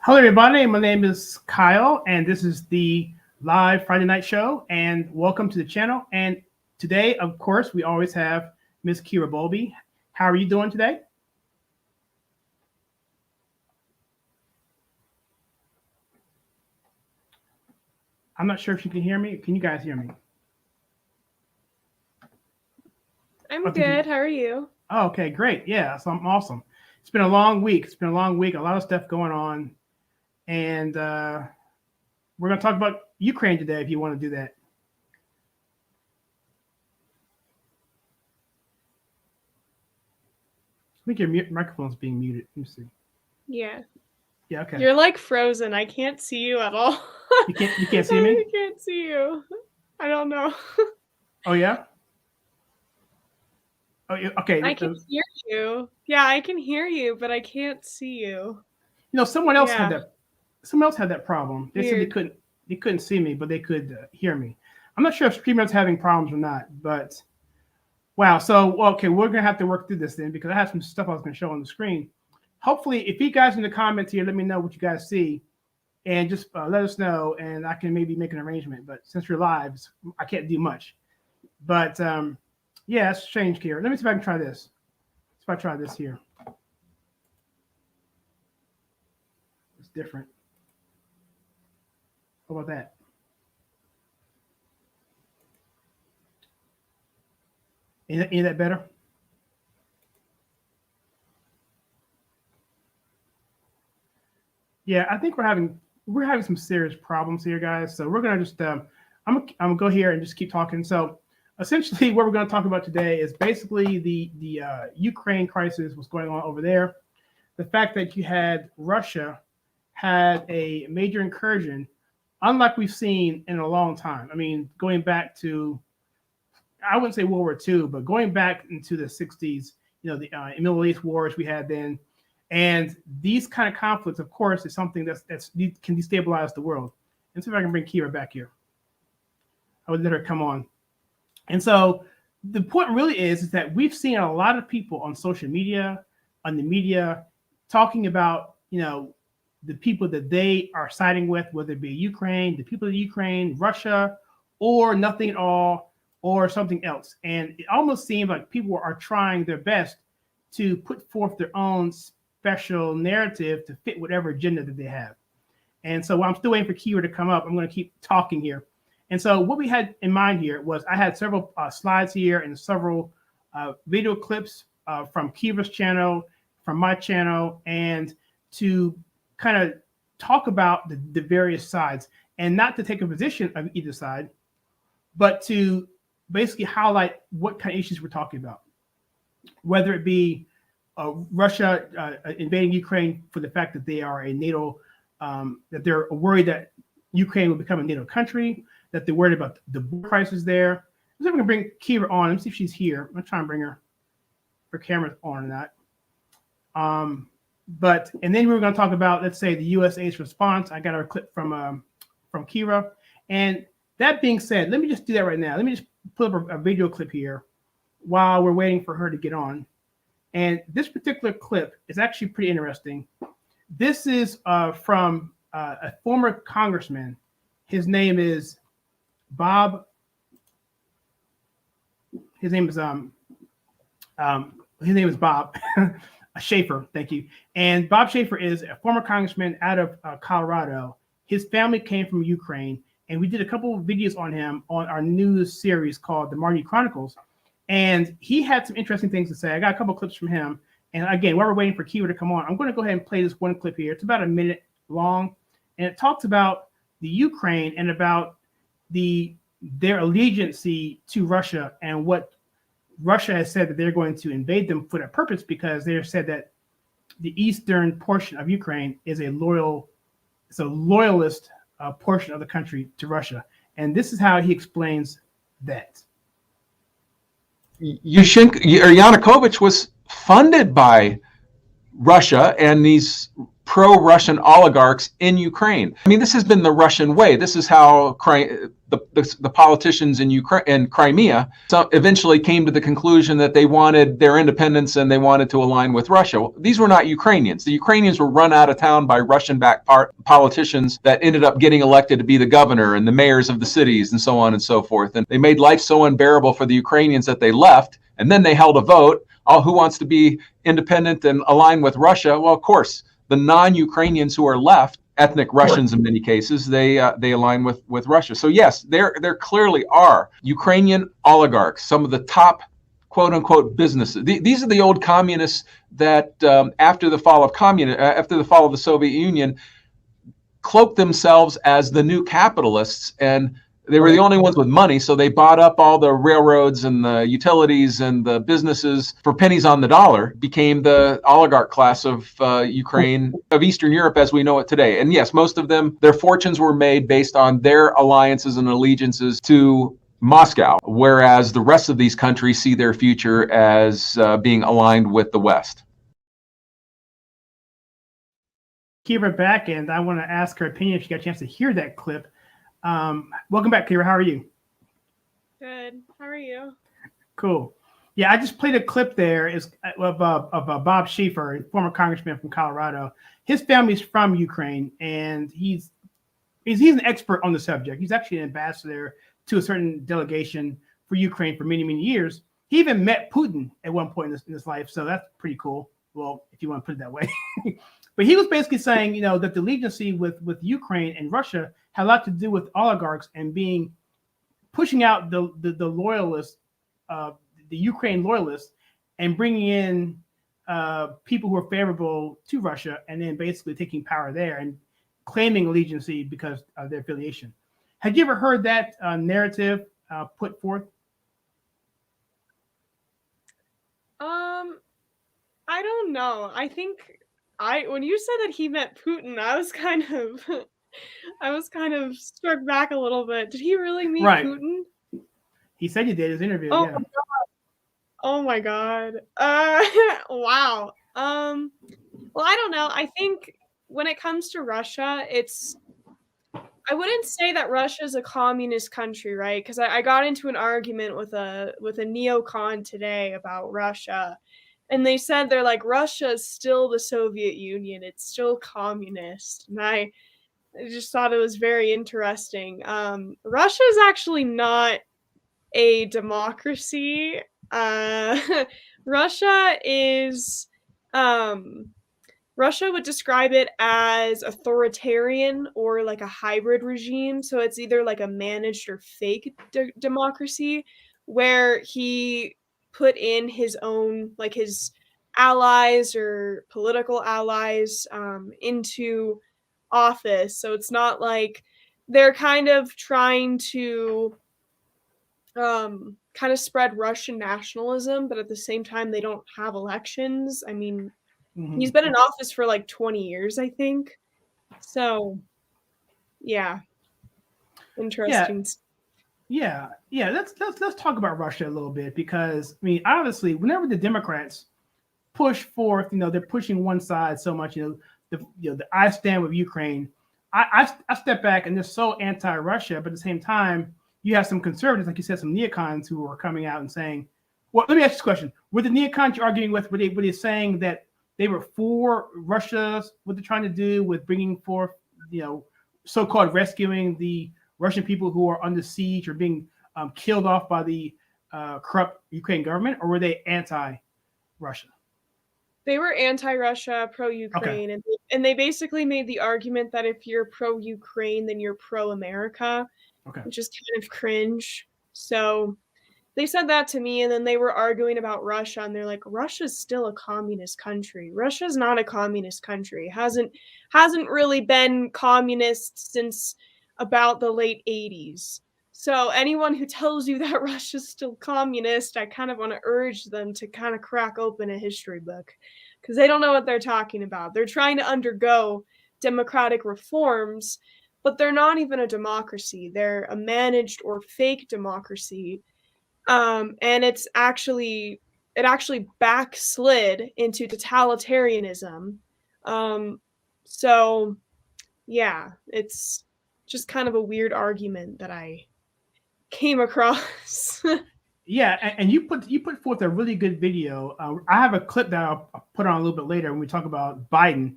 Hello, everybody. My name is Kyle, and this is the live Friday night show. And welcome to the channel. And today, of course, we always have Miss Kira Bowlby. How are you doing today? I'm not sure if you can hear me. Can you guys hear me? I'm good. How are you? Oh, okay, great. Yeah, so I'm awesome. It's been a long week. A lot of stuff going on. And we're going to talk about Ukraine today if you want to do that. I think your microphone's being muted. Let me see. Yeah. Yeah, okay. You're like frozen. I can't see you at all. You can't see me? I can't see you. I don't know. Oh, yeah? Oh, okay. I can hear you. Yeah, I can hear you, but I can't see you. You know, someone else had that problem. They Weird. said they couldn't see me, but they could hear me. I'm not sure if StreamYard's having problems or not, but wow. So, okay, we're going to have to work through this then because I have some stuff I was going to show on the screen. Hopefully, if you guys in the comments here, let me know what you guys see and just let us know, and I can maybe make an arrangement. But since we're live, I can't do much. But yeah, it's strange here. Let me see if I can try this. If I try this here. It's different. How about that? Any that better? Yeah, I think we're having some serious problems here, guys. So we're gonna just I'm gonna go here and just keep talking. So essentially, what we're gonna talk about today is basically the Ukraine crisis, what's going on over there, the fact that you had Russia had a major incursion, unlike we've seen in a long time. I mean, going back to, I wouldn't say World War II, but going back into the 60s, you know, the Middle East wars we had then. And these kind of conflicts, of course, is something that's can destabilize the world. And see if I can bring Kira back here. I would let her come on. And so the point really is that we've seen a lot of people on social media, on the media, talking about, you know, the people that they are siding with, whether it be Ukraine, the people of Ukraine, Russia, or nothing at all, or something else. And it almost seems like people are trying their best to put forth their own special narrative to fit whatever agenda that they have. And so while I'm still waiting for Kira to come up, I'm going to keep talking here. And so what we had in mind here was I had several slides here and several video clips from Kira's channel, from my channel, and to kind of talk about the various sides, and not to take a position of either side, but to basically highlight what kind of issues we're talking about, whether it be Russia invading Ukraine for the fact that they are a NATO, that they're worried that Ukraine will become a NATO country, that they're worried about the border crisis there. Let's see if we can bring Kira on. Let's see if she's here. I'm going to try and bring her camera's on or not. And then we're going to talk about, let's say, the USA's response. I got our clip from Kira. And that being said, let me just do that right now. Let me just put up a video clip here while we're waiting for her to get on. And this particular clip is actually pretty interesting. This is from a former congressman. His name is Bob. His name is Bob Schaefer. Thank you. And Bob Schaefer is a former congressman out of Colorado. His family came from Ukraine, and we did a couple of videos on him on our news series called The Marty Chronicles. And he had some interesting things to say. I got a couple of clips from him. And again, while we're waiting for Kira to come on, I'm going to go ahead and play this one clip here. It's about a minute long, and it talks about the Ukraine and about their allegiance to Russia and what Russia has said that they're going to invade them for that purpose, because they have said that the eastern portion of Ukraine is a loyalist portion of the country to Russia. And this is how he explains that. Yanukovych was funded by Russia and these pro-Russian oligarchs in Ukraine. I mean, this has been the Russian way. This is how the politicians in Ukraine and Crimea eventually came to the conclusion that they wanted their independence and they wanted to align with Russia. These were not Ukrainians. The Ukrainians were run out of town by Russian-backed politicians that ended up getting elected to be the governor and the mayors of the cities and so on and so forth. And they made life so unbearable for the Ukrainians that they left. And then they held a vote. Oh, who wants to be independent and align with Russia? Well, of course, the non-Ukrainians who are left, ethnic Russians in many cases, they align with Russia. So yes, there clearly are Ukrainian oligarchs, some of the top quote unquote businesses. These are the old communists that after the fall of the Soviet Union, cloaked themselves as the new capitalists, and they were the only ones with money, so they bought up all the railroads and the utilities and the businesses for pennies on the dollar, became the oligarch class of Ukraine, of Eastern Europe as we know it today. And yes, most of them, their fortunes were made based on their alliances and allegiances to Moscow, whereas the rest of these countries see their future as being aligned with the West. Kira back, and I want to ask her opinion if she got a chance to hear that clip. Welcome back, Kira. How are you? Good. How are you? Cool. Yeah, I just played a clip there of Bob Schieffer, former congressman from Colorado. His family's from Ukraine, and he's an expert on the subject. He's actually an ambassador to a certain delegation for Ukraine for many, many years. He even met Putin at one point in his life, so that's pretty cool. Well, if you want to put it that way. But he was basically saying, that the allegiance with Ukraine and Russia had a lot to do with oligarchs and pushing out the loyalists, the Ukraine loyalists, and bringing in people who are favorable to Russia, and then basically taking power there and claiming allegiance because of their affiliation. Have you ever heard that narrative put forth? I don't know. I think when you said that he met Putin, I was kind of struck back a little bit. Did he really meet Putin? He said he did his interview. Oh yeah. my God. Oh my God. Wow. Well, I don't know. I think when it comes to Russia, I wouldn't say that Russia is a communist country, right? Because I got into an argument with a neocon today about Russia. And they said they're like, Russia is still the Soviet Union. It's still communist. And I just thought it was very interesting. Russia is actually not a democracy. Russia is, Russia would describe it as authoritarian or like a hybrid regime. So it's either like a managed or fake democracy, where he put in his own, like his allies or political allies into office. So it's not like they're kind of trying to kind of spread Russian nationalism, but at the same time, they don't have elections. I mean, he's been in office for like 20 years, I think. So, yeah. Interesting. Yeah. Let's talk about Russia a little bit, because I mean, obviously, whenever the Democrats push forth, they're pushing one side so much. The I stand with Ukraine. I step back and they're so anti-Russia, but at the same time, you have some conservatives, like you said, some neocons who are coming out and saying, well, let me ask you this question. Were the neocons you're arguing with, were they saying that they were for Russia, what they're trying to do with bringing forth, so-called rescuing the Russian people who are under siege or being killed off by the corrupt Ukraine government, or were they anti-Russia? They were anti-Russia, pro-Ukraine, okay. And they basically made the argument that if you're pro-Ukraine, then you're pro-America, okay, which is kind of cringe. So they said that to me, and then they were arguing about Russia, and they're like, Russia's still a communist country. Russia's not a communist country. Hasn't really been communist since about the late 80s. So anyone who tells you that Russia's still communist, I kind of want to urge them to kind of crack open a history book, because they don't know what they're talking about. They're trying to undergo democratic reforms, but they're not even a democracy. They're a managed or fake democracy. And it actually backslid into totalitarianism. So yeah, it's just kind of a weird argument that I came across. Yeah, and you put forth a really good video. I have a clip that I'll put on a little bit later when we talk about Biden.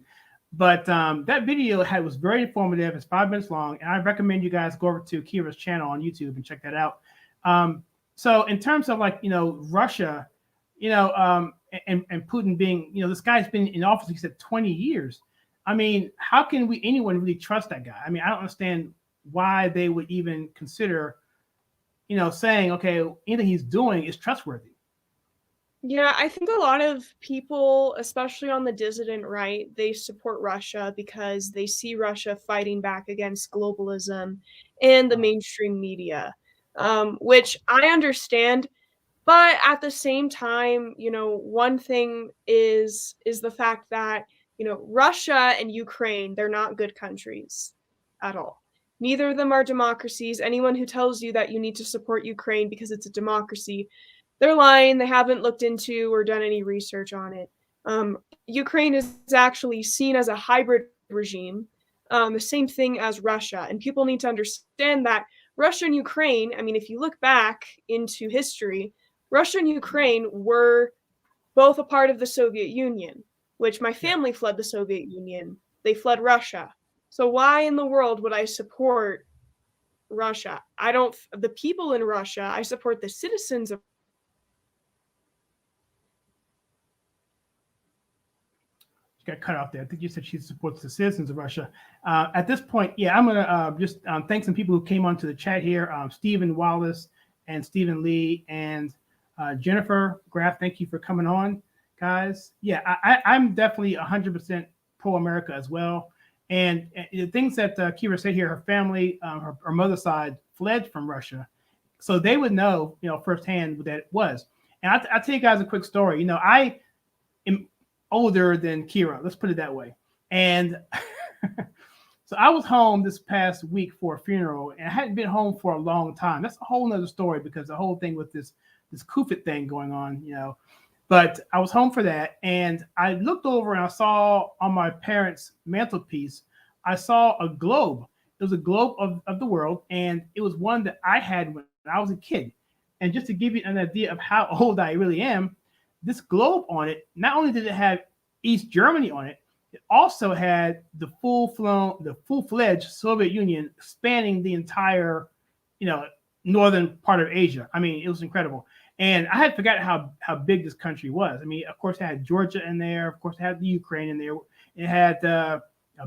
But that video was very informative. It's 5 minutes long, and I recommend you guys go over to Kira's channel on YouTube and check that out. So in terms of Russia, and Putin being, this guy's been in office, he said 20 years. I mean, how can anyone really trust that guy? I mean, I don't understand why they would even consider saying, okay, anything he's doing is trustworthy. Yeah, I think a lot of people, especially on the dissident right, they support Russia because they see Russia fighting back against globalism and the mainstream media, which I understand. But at the same time, one thing is the fact that, Russia and Ukraine, they're not good countries at all. Neither of them are democracies. Anyone who tells you that you need to support Ukraine because it's a democracy, they're lying. They haven't looked into or done any research on it. Ukraine is actually seen as a hybrid regime, the same thing as Russia. And people need to understand that Russia and Ukraine, I mean, if you look back into history, Russia and Ukraine were both a part of the Soviet Union, which my family fled the Soviet Union. They fled Russia. So why in the world would I support Russia? The people in Russia, I support the citizens of. She got cut off there. I think you said she supports the citizens of Russia. At this point, I'm going to just thank some people who came onto the chat here. Stephen Wallace and Stephen Lee and Jennifer Graff, thank you for coming on, guys. Yeah, I'm definitely 100% pro-America as well. And the things that Kira said here, her family, her mother's side fled from Russia. So they would know, firsthand what that was. And I'll tell you guys a quick story. I am older than Kira, let's put it that way. And so I was home this past week for a funeral, and I hadn't been home for a long time. That's a whole nother story because the whole thing with this COVID thing going on, But I was home for that, and I looked over and I saw on my parents' mantelpiece, I saw a globe. It was a globe of the world, and it was one that I had when I was a kid. And just to give you an idea of how old I really am, this globe on it, not only did it have East Germany on it, it also had the full-fledged Soviet Union spanning the entire, northern part of Asia. I mean, it was incredible. And I had forgotten how big this country was. I mean, of course, it had Georgia in there. Of course, it had the Ukraine in there. It had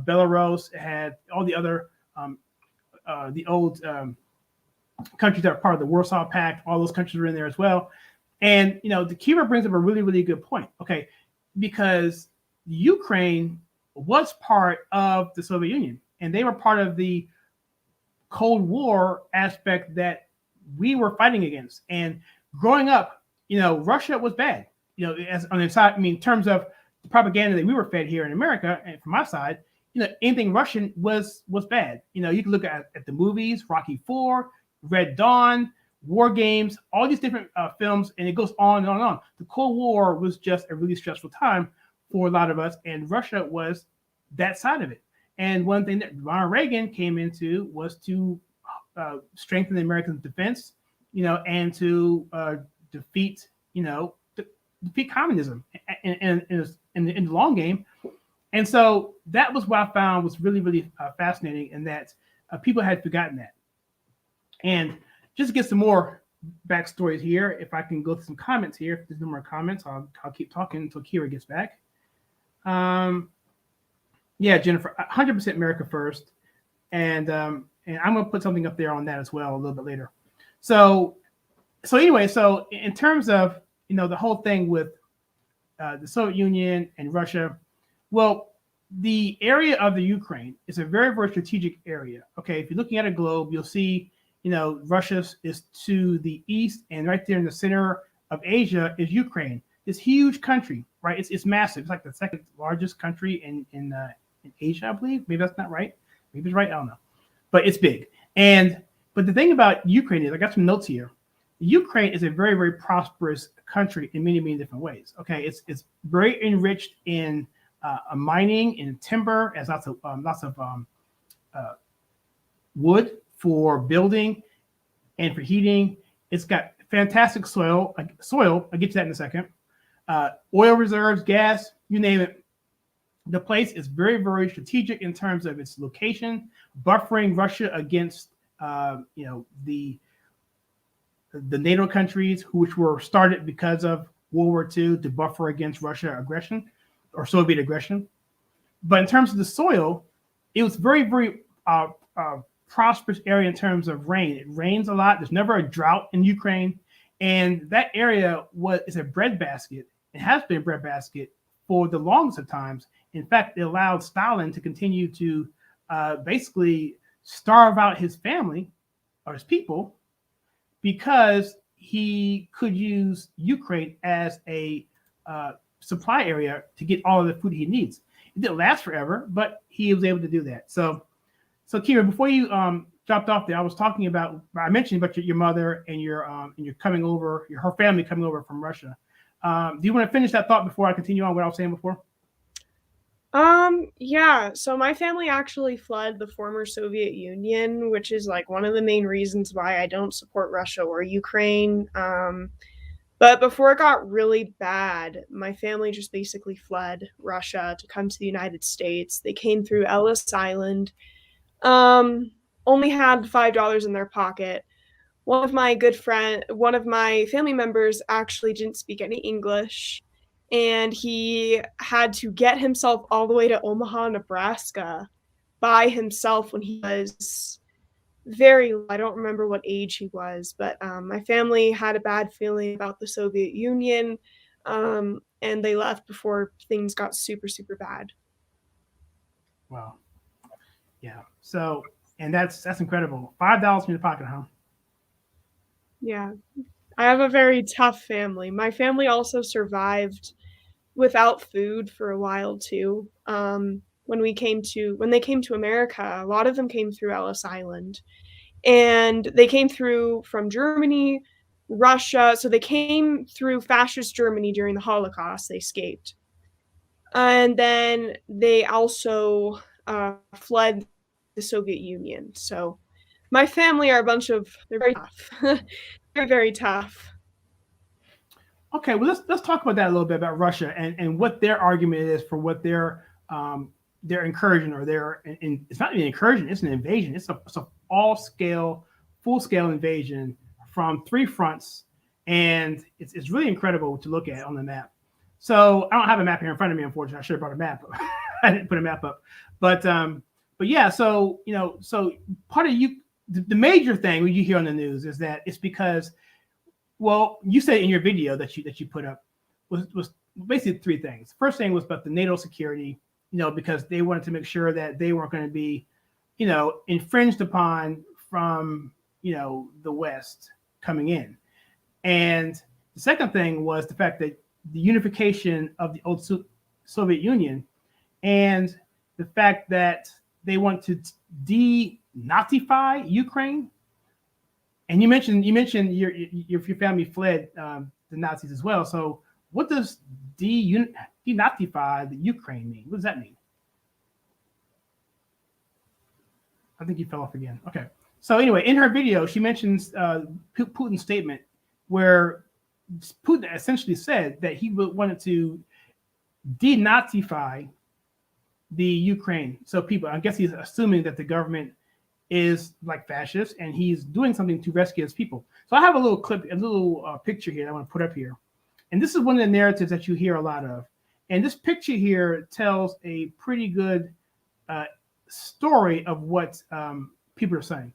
Belarus. It had all the other the old countries that are part of the Warsaw Pact. All those countries were in there as well. And the Kira brings up a really, really good point. Okay, because Ukraine was part of the Soviet Union, and they were part of the Cold War aspect that we were fighting against. And growing up, Russia was bad. As on the side, I mean, in terms of the propaganda that we were fed here in America, and from my side, anything Russian was bad. You can look at the movies, Rocky IV, Red Dawn, War Games, all these different films, and it goes on and on and on. The Cold War was just a really stressful time for a lot of us, and Russia was that side of it. And one thing that Ronald Reagan came into was to strengthen the American defense, and to defeat communism in the long game. And so that was what I found was really, really fascinating, and that people had forgotten that. And just to get some more backstories here, if I can go through some comments here, if there's no more comments, I'll keep talking until Kira gets back. Yeah, Jennifer, 100% America first. And I'm going to put something up there on that as well a little bit later. So anyway, so in terms of, the whole thing with the Soviet Union and Russia, well, the area of the Ukraine is a very, very strategic area. Okay, if you're looking at a globe, you'll see, Russia is to the east, and right there in the center of Asia is Ukraine. This huge country, right? It's massive. It's like the second largest country in Asia, I believe. Maybe that's not right. Maybe it's right. I don't know, but it's big. But the thing about Ukraine is, I got some notes here. Ukraine is a very, very prosperous country in many, many different ways. Okay, it's very enriched in mining and timber, as lots of wood for building and for heating. It's got fantastic soil. I'll get to that in a second. Oil reserves, gas, you name it. The place is very, very strategic in terms of its location, buffering Russia against, the NATO countries, which were started because of World War II to buffer against Russia aggression or Soviet aggression. But in terms of the soil, it was very, very prosperous area in terms of rain. It rains a lot. There's never a drought in Ukraine. And that area is a breadbasket. It has been a breadbasket for the longest of times. In fact, it allowed Stalin to continue to basically starve out his family or his people because he could use Ukraine as a supply area to get all of the food he needs. It didn't last forever, but he was able to do that. So Kira, before you dropped off there, I mentioned about your mother and your coming over, her family coming over from Russia. Do you want to finish that thought before I continue on what I was saying before? Yeah, so my family actually fled the former Soviet Union, which is like one of the main reasons why I don't support Russia or Ukraine. But before it got really bad, my family just basically fled Russia to come to the United States. They came through Ellis Island, only had $5 in their pocket. One of my family members actually didn't speak any English, and he had to get himself all the way to Omaha, Nebraska by himself when he was I don't remember what age he was, but my family had a bad feeling about the Soviet Union, and they left before things got super, super bad. Wow. Yeah. So, and that's incredible. $5 in your pocket, huh? Yeah. I have a very tough family. My family also survived without food for a while too. When they came to America, a lot of them came through Ellis Island. And they came through from Germany, Russia. So they came through fascist Germany during the Holocaust. They escaped. And then they also fled the Soviet Union. So my family are they're very tough. Very, very tough. Okay, well let's talk about that a little bit about Russia and what their argument is for what their incursion or it's not an incursion, it's an invasion. It's a full-scale invasion from 3 fronts, and it's really incredible to look at on the map. So I don't have a map here in front of me, unfortunately. I should have brought a map. I didn't put a map up, but yeah. So part of the major thing you hear on the news is that it's because, well, you said in your video that you put up was basically 3 things. First thing was about the NATO security, because they wanted to make sure that they weren't going to be, infringed upon from, the West coming in. And the second thing was the fact that the unification of the old Soviet Union and the fact that they want to denazify Ukraine. And you mentioned your family fled the Nazis as well. So what does denazify the Ukraine mean? What does that mean? I think you fell off again. Okay. So anyway, in her video, she mentions Putin's statement where Putin essentially said that he wanted to denazify the Ukraine. So I guess he's assuming that the government is like fascist and he's doing something to rescue his people. So I have a little picture here that I want to put up here. And this is one of the narratives that you hear a lot of. And this picture here tells a pretty good story of what people are saying.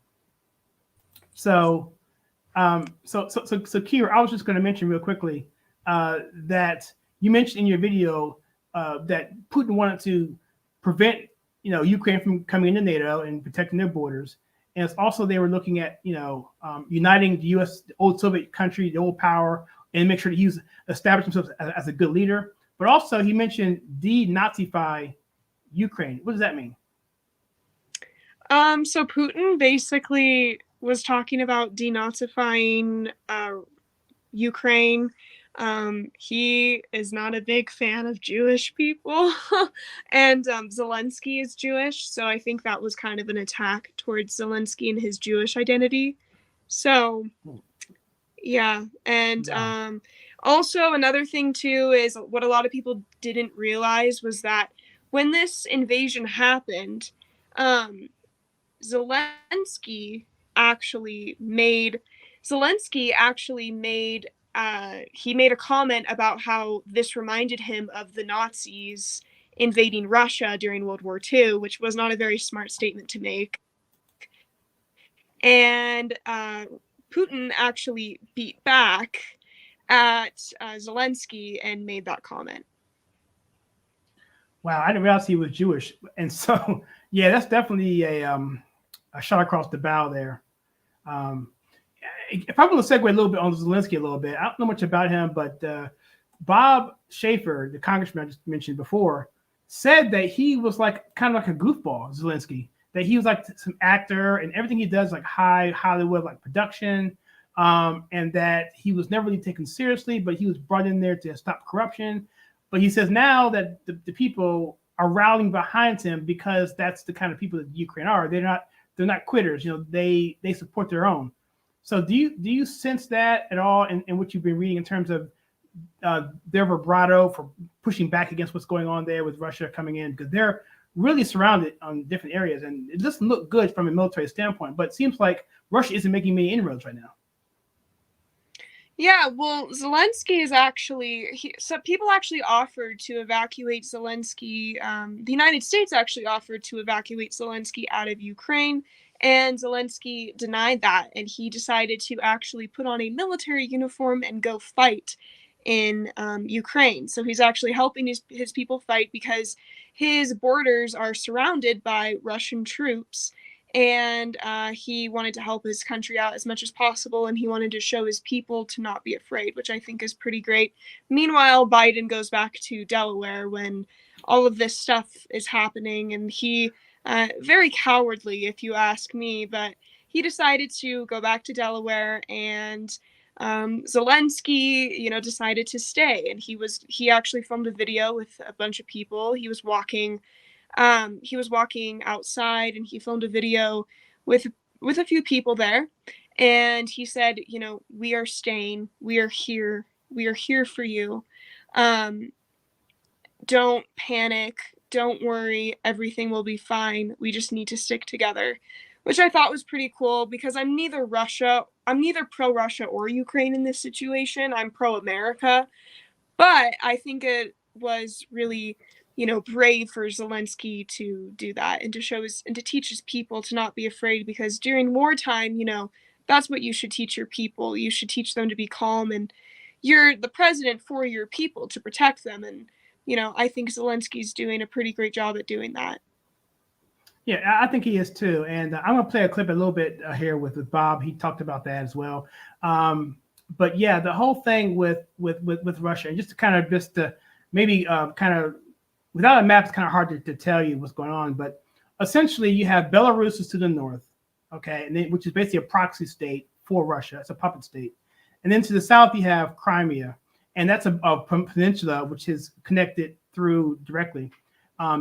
So Kira, I was just going to mention real quickly that you mentioned in your video that Putin wanted to prevent, Ukraine from coming into NATO and protecting their borders. And it's also they were looking at, uniting the U.S., the old Soviet country, the old power, and make sure that he's established himself as a good leader. But also he mentioned denazify Ukraine. What does that mean? So Putin basically was talking about denazifying Ukraine. He is not a big fan of Jewish people, and Zelensky is Jewish, so I think that was kind of an attack towards Zelensky and his Jewish identity. So, yeah, and also another thing too is what a lot of people didn't realize was that when this invasion happened, Zelensky actually made he made a comment about how this reminded him of the Nazis invading Russia during World War II, which was not a very smart statement to make. And Putin actually beat back at Zelensky and made that comment. Wow, I didn't realize he was Jewish, and so yeah, that's definitely a shot across the bow there. If I want to segue a little bit on Zelensky a little bit, I don't know much about him, but Bob Schaefer, the congressman I just mentioned before, said that he was like kind of like a goofball, Zelensky. That he was like some actor, and everything he does like high Hollywood like production, and that he was never really taken seriously, but he was brought in there to stop corruption. But he says now that the people are rallying behind him because that's the kind of people that Ukraine are. They're not quitters. You know, they support their own. So do you sense that at all in what you've been reading in terms of their vibrato for pushing back against what's going on there with Russia coming in? Because they're really surrounded on different areas, and it doesn't look good from a military standpoint. But it seems like Russia isn't making many inroads right now. Yeah, well, Zelensky is actually, so people actually offered to evacuate Zelensky. The United States actually offered to evacuate Zelensky out of Ukraine, and Zelensky denied that, and he decided to actually put on a military uniform and go fight in Ukraine. So he's actually helping his people fight because his borders are surrounded by Russian troops. And he wanted to help his country out as much as possible, and he wanted to show his people to not be afraid, which I think is pretty great. Meanwhile, Biden goes back to Delaware when all of this stuff is happening, and he, very cowardly if you ask me, but he decided to go back to Delaware, and Zelensky, decided to stay, and he actually filmed a video with a bunch of people. He was walking outside, and he filmed a video with a few people there, and he said, we are staying, we are here for you. Don't panic, don't worry, everything will be fine. We just need to stick together, which I thought was pretty cool because I'm neither pro-Russia or Ukraine in this situation. I'm pro-America, but I think it was really brave for Zelensky to do that and to teach his people to not be afraid, because during wartime, that's what you should teach your people. You should teach them to be calm, and you're the president for your people to protect them. And, I think Zelensky's doing a pretty great job at doing that. Yeah, I think he is too. And I'm going to play a clip a little bit here with Bob. He talked about that as well. But yeah, the whole thing with Russia, and just to kind of maybe kind of without a map, it's kind of hard to tell you what's going on. But essentially, you have Belarus is to the north, okay, and which is basically a proxy state for Russia. It's a puppet state. And then to the south, you have Crimea, and that's a peninsula which is connected through directly.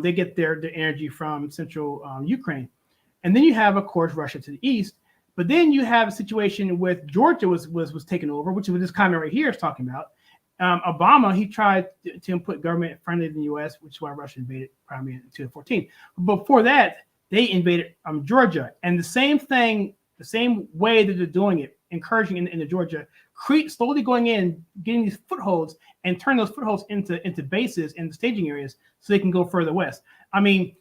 They get their energy from central Ukraine. And then you have, of course, Russia to the east. But then you have a situation with Georgia was taken over, which is what this comment right here is talking about. Obama, he tried to put government friendly to the U.S., which is why Russia invaded Crimea in 2014. But before that, they invaded Georgia. And the same thing, the same way that they're doing it, encouraging in the Georgia, slowly going in, getting these footholds and turn those footholds into bases in the staging areas so they can go further west. I mean,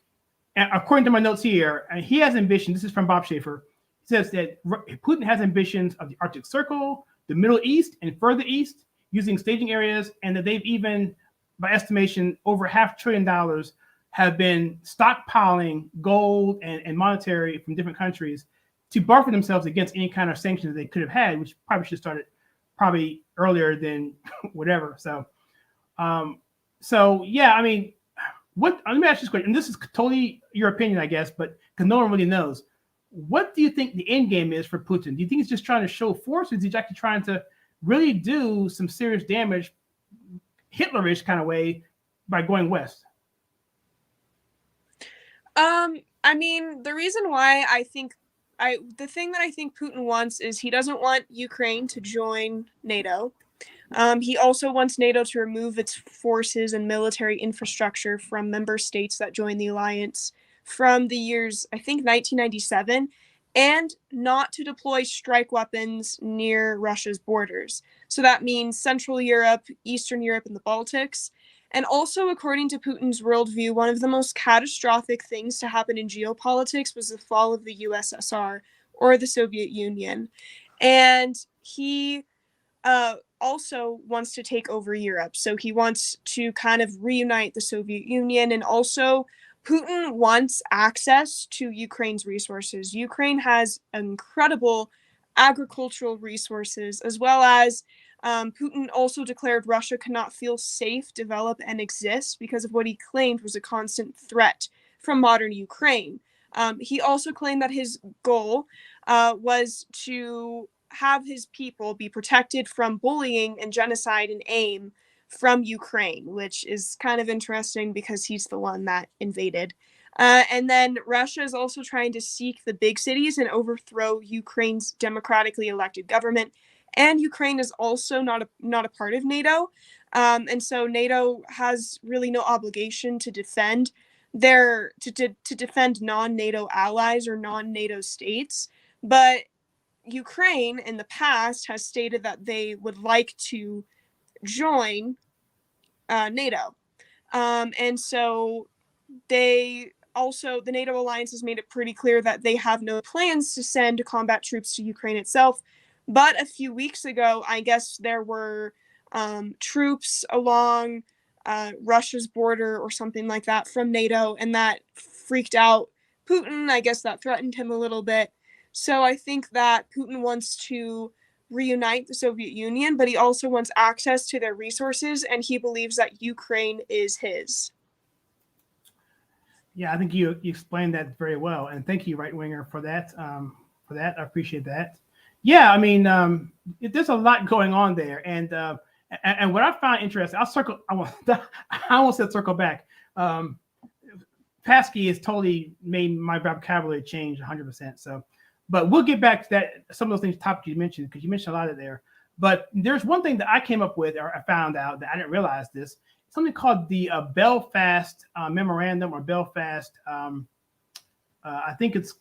according to my notes here, he has ambition. This is from Bob Schaefer. He says that Putin has ambitions of the Arctic Circle, the Middle East, and further east, using staging areas, and that they've even, by estimation, over $500 billion have been stockpiling gold and monetary from different countries to buffer themselves against any kind of sanctions they could have had, which probably should have started probably earlier than whatever. So yeah, I mean, let me ask you this question, and this is totally your opinion, I guess, but because no one really knows. What do you think the end game is for Putin? Do you think he's just trying to show force, or is he actually trying to really do some serious damage, Hitlerish kind of way, by going west? I mean, the reason why the thing that I think Putin wants is he doesn't want Ukraine to join NATO. He also wants NATO to remove its forces and military infrastructure from member states that joined the alliance from the years, I think, 1997, and not to deploy strike weapons near Russia's borders. So that means Central Europe, Eastern Europe, and the Baltics. And also, according to Putin's worldview, one of the most catastrophic things to happen in geopolitics was the fall of the USSR, or the Soviet Union. And he also wants to take over Europe. So he wants to kind of reunite the Soviet Union. And also, Putin wants access to Ukraine's resources. Ukraine has incredible agricultural resources, as well as Putin also declared Russia could not feel safe, develop, and exist because of what he claimed was a constant threat from modern Ukraine. He also claimed that his goal was to have his people be protected from bullying and genocide and aim from Ukraine, which is kind of interesting because he's the one that invaded. And then Russia is also trying to seek the big cities and overthrow Ukraine's democratically elected government. And Ukraine is also not a part of NATO. And so NATO has really no obligation to defend to defend non-NATO allies or non-NATO states. But Ukraine in the past has stated that they would like to join NATO. And so the NATO alliance has made it pretty clear that they have no plans to send combat troops to Ukraine itself. But a few weeks ago, I guess there were troops along Russia's border or something like that from NATO, and that freaked out Putin. I guess that threatened him a little bit. So I think that Putin wants to reunite the Soviet Union, but he also wants access to their resources, and he believes that Ukraine is his. Yeah, I think you explained that very well, and thank you, Right Winger, for that. I appreciate that. Yeah, I mean, there's a lot going on there, and what I find interesting, I almost said circle back. Pasky has totally made my vocabulary change 100%. So, but we'll get back to that. Some of those things, topic you mentioned, because you mentioned a lot of there. But there's one thing that I came up with, or I found out that I didn't realize this. Something called the Belfast Memorandum, or Belfast. I think it's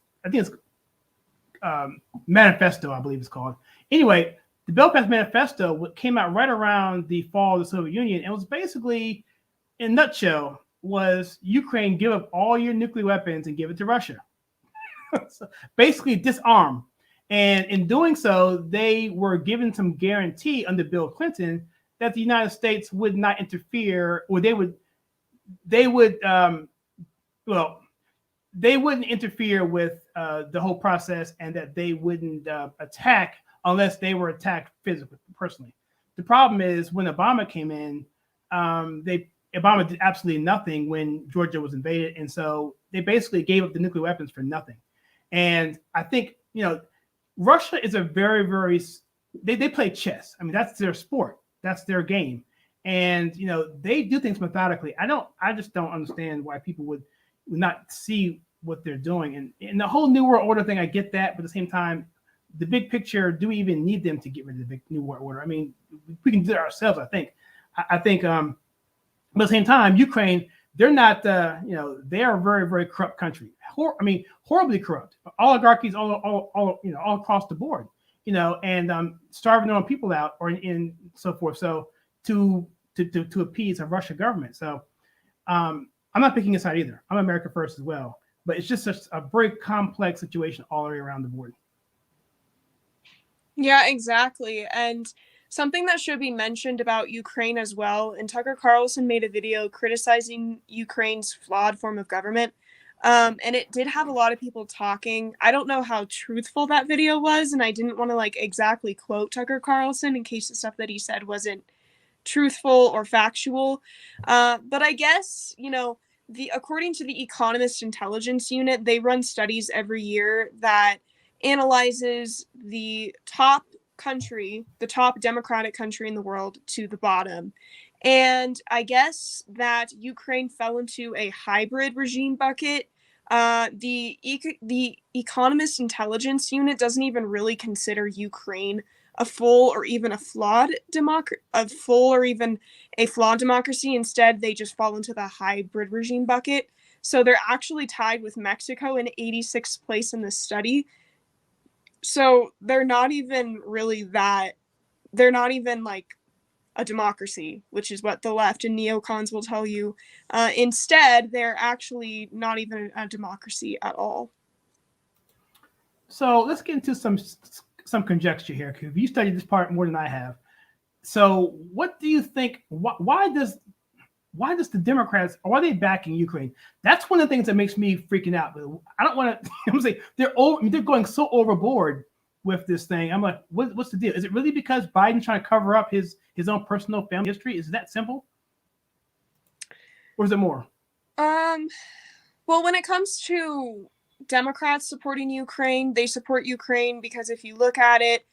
Manifesto, I believe it's called. Anyway, the Belfast Manifesto came out right around the fall of the Soviet Union, and was basically, in a nutshell, was Ukraine, give up all your nuclear weapons and give it to Russia. So basically disarm. And in doing so, they were given some guarantee under Bill Clinton that the United States would not interfere, or they wouldn't interfere with the whole process, and that they wouldn't attack unless they were attacked physically, personally. The problem is when Obama came in, Obama did absolutely nothing when Georgia was invaded, and so they basically gave up the nuclear weapons for nothing. And I think, Russia is a very, very, they play chess. I mean, that's their sport. That's their game. And, they do things methodically. I just don't understand why people would not see what they're doing. And the whole New World Order thing, I get that, but at the same time, the big picture, do we even need them to get rid of the big New World Order? I mean, we can do it ourselves, I think. I think, but at the same time, Ukraine, they're not, they are a very, very corrupt country. Horribly corrupt. Oligarchies all across the board, and starving their own people out, or in so forth. So to appease a Russian government. So I'm not picking a side either. I'm America first as well. But it's just a very complex situation all the way around the board. Yeah, exactly. And something that should be mentioned about Ukraine as well, and Tucker Carlson made a video criticizing Ukraine's flawed form of government. And it did have a lot of people talking. I don't know how truthful that video was, and I didn't want to exactly quote Tucker Carlson in case the stuff that he said wasn't truthful or factual. But I guess, according to the Economist Intelligence Unit, they run studies every year that analyzes the top country, the top democratic country in the world, to the bottom. And I guess that Ukraine fell into a hybrid regime bucket. The Economist Intelligence Unit doesn't even really consider Ukraine a full or even a flawed democracy. Instead, they just fall into the hybrid regime bucket. So they're actually tied with Mexico in 86th place in this study. So they're not even like a democracy, which is what the left and neocons will tell you. Instead, they're actually not even a democracy at all. So let's get into some conjecture here, because you studied this part more than I have. So what do you think? Why does the Democrats, or are they backing Ukraine? That's one of the things that makes me freaking out. I don't want to. I'm saying they're going so overboard with this thing. I'm like, what's the deal? Is it really because Biden's trying to cover up his own personal family history? Is it that simple, or is it more? Well, when it comes to Democrats supporting Ukraine, they support Ukraine because if you look at it,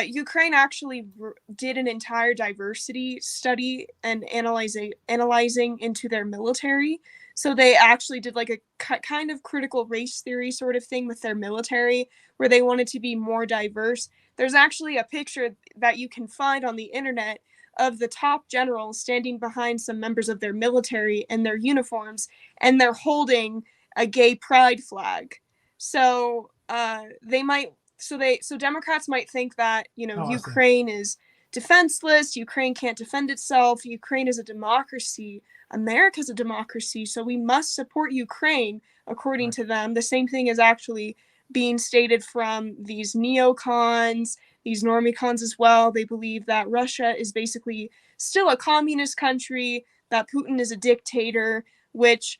Ukraine actually did an entire diversity study and analyzing into their military. So they actually did like a kind of critical race theory sort of thing with their military, where they wanted to be more diverse. There's actually a picture that you can find on the internet of the top generals standing behind some members of their military in their uniforms, and they're holding a gay pride flag. So Democrats might think that, Ukraine is defenseless, Ukraine can't defend itself, Ukraine is a democracy, America's a democracy, so we must support Ukraine, according to them. The same thing is actually being stated from these neocons, these normicons as well. They believe that Russia is basically still a communist country, that Putin is a dictator, which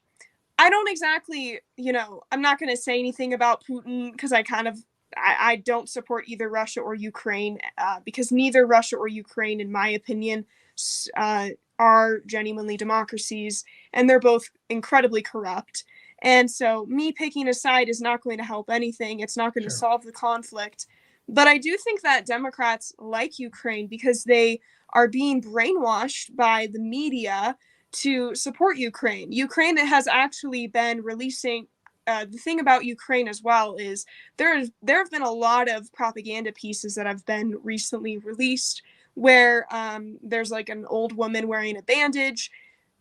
I don't exactly, I'm not going to say anything about Putin because I don't support either Russia or Ukraine because neither Russia or Ukraine, in my opinion, are genuinely democracies, and they're both incredibly corrupt. And so me picking a side is not going to help anything. It's not going to solve the conflict. But I do think that Democrats like Ukraine because they are being brainwashed by the media to support Ukraine. Ukraine has actually been releasing the thing about Ukraine as well is there have been a lot of propaganda pieces that have been recently released where there's like an old woman wearing a bandage.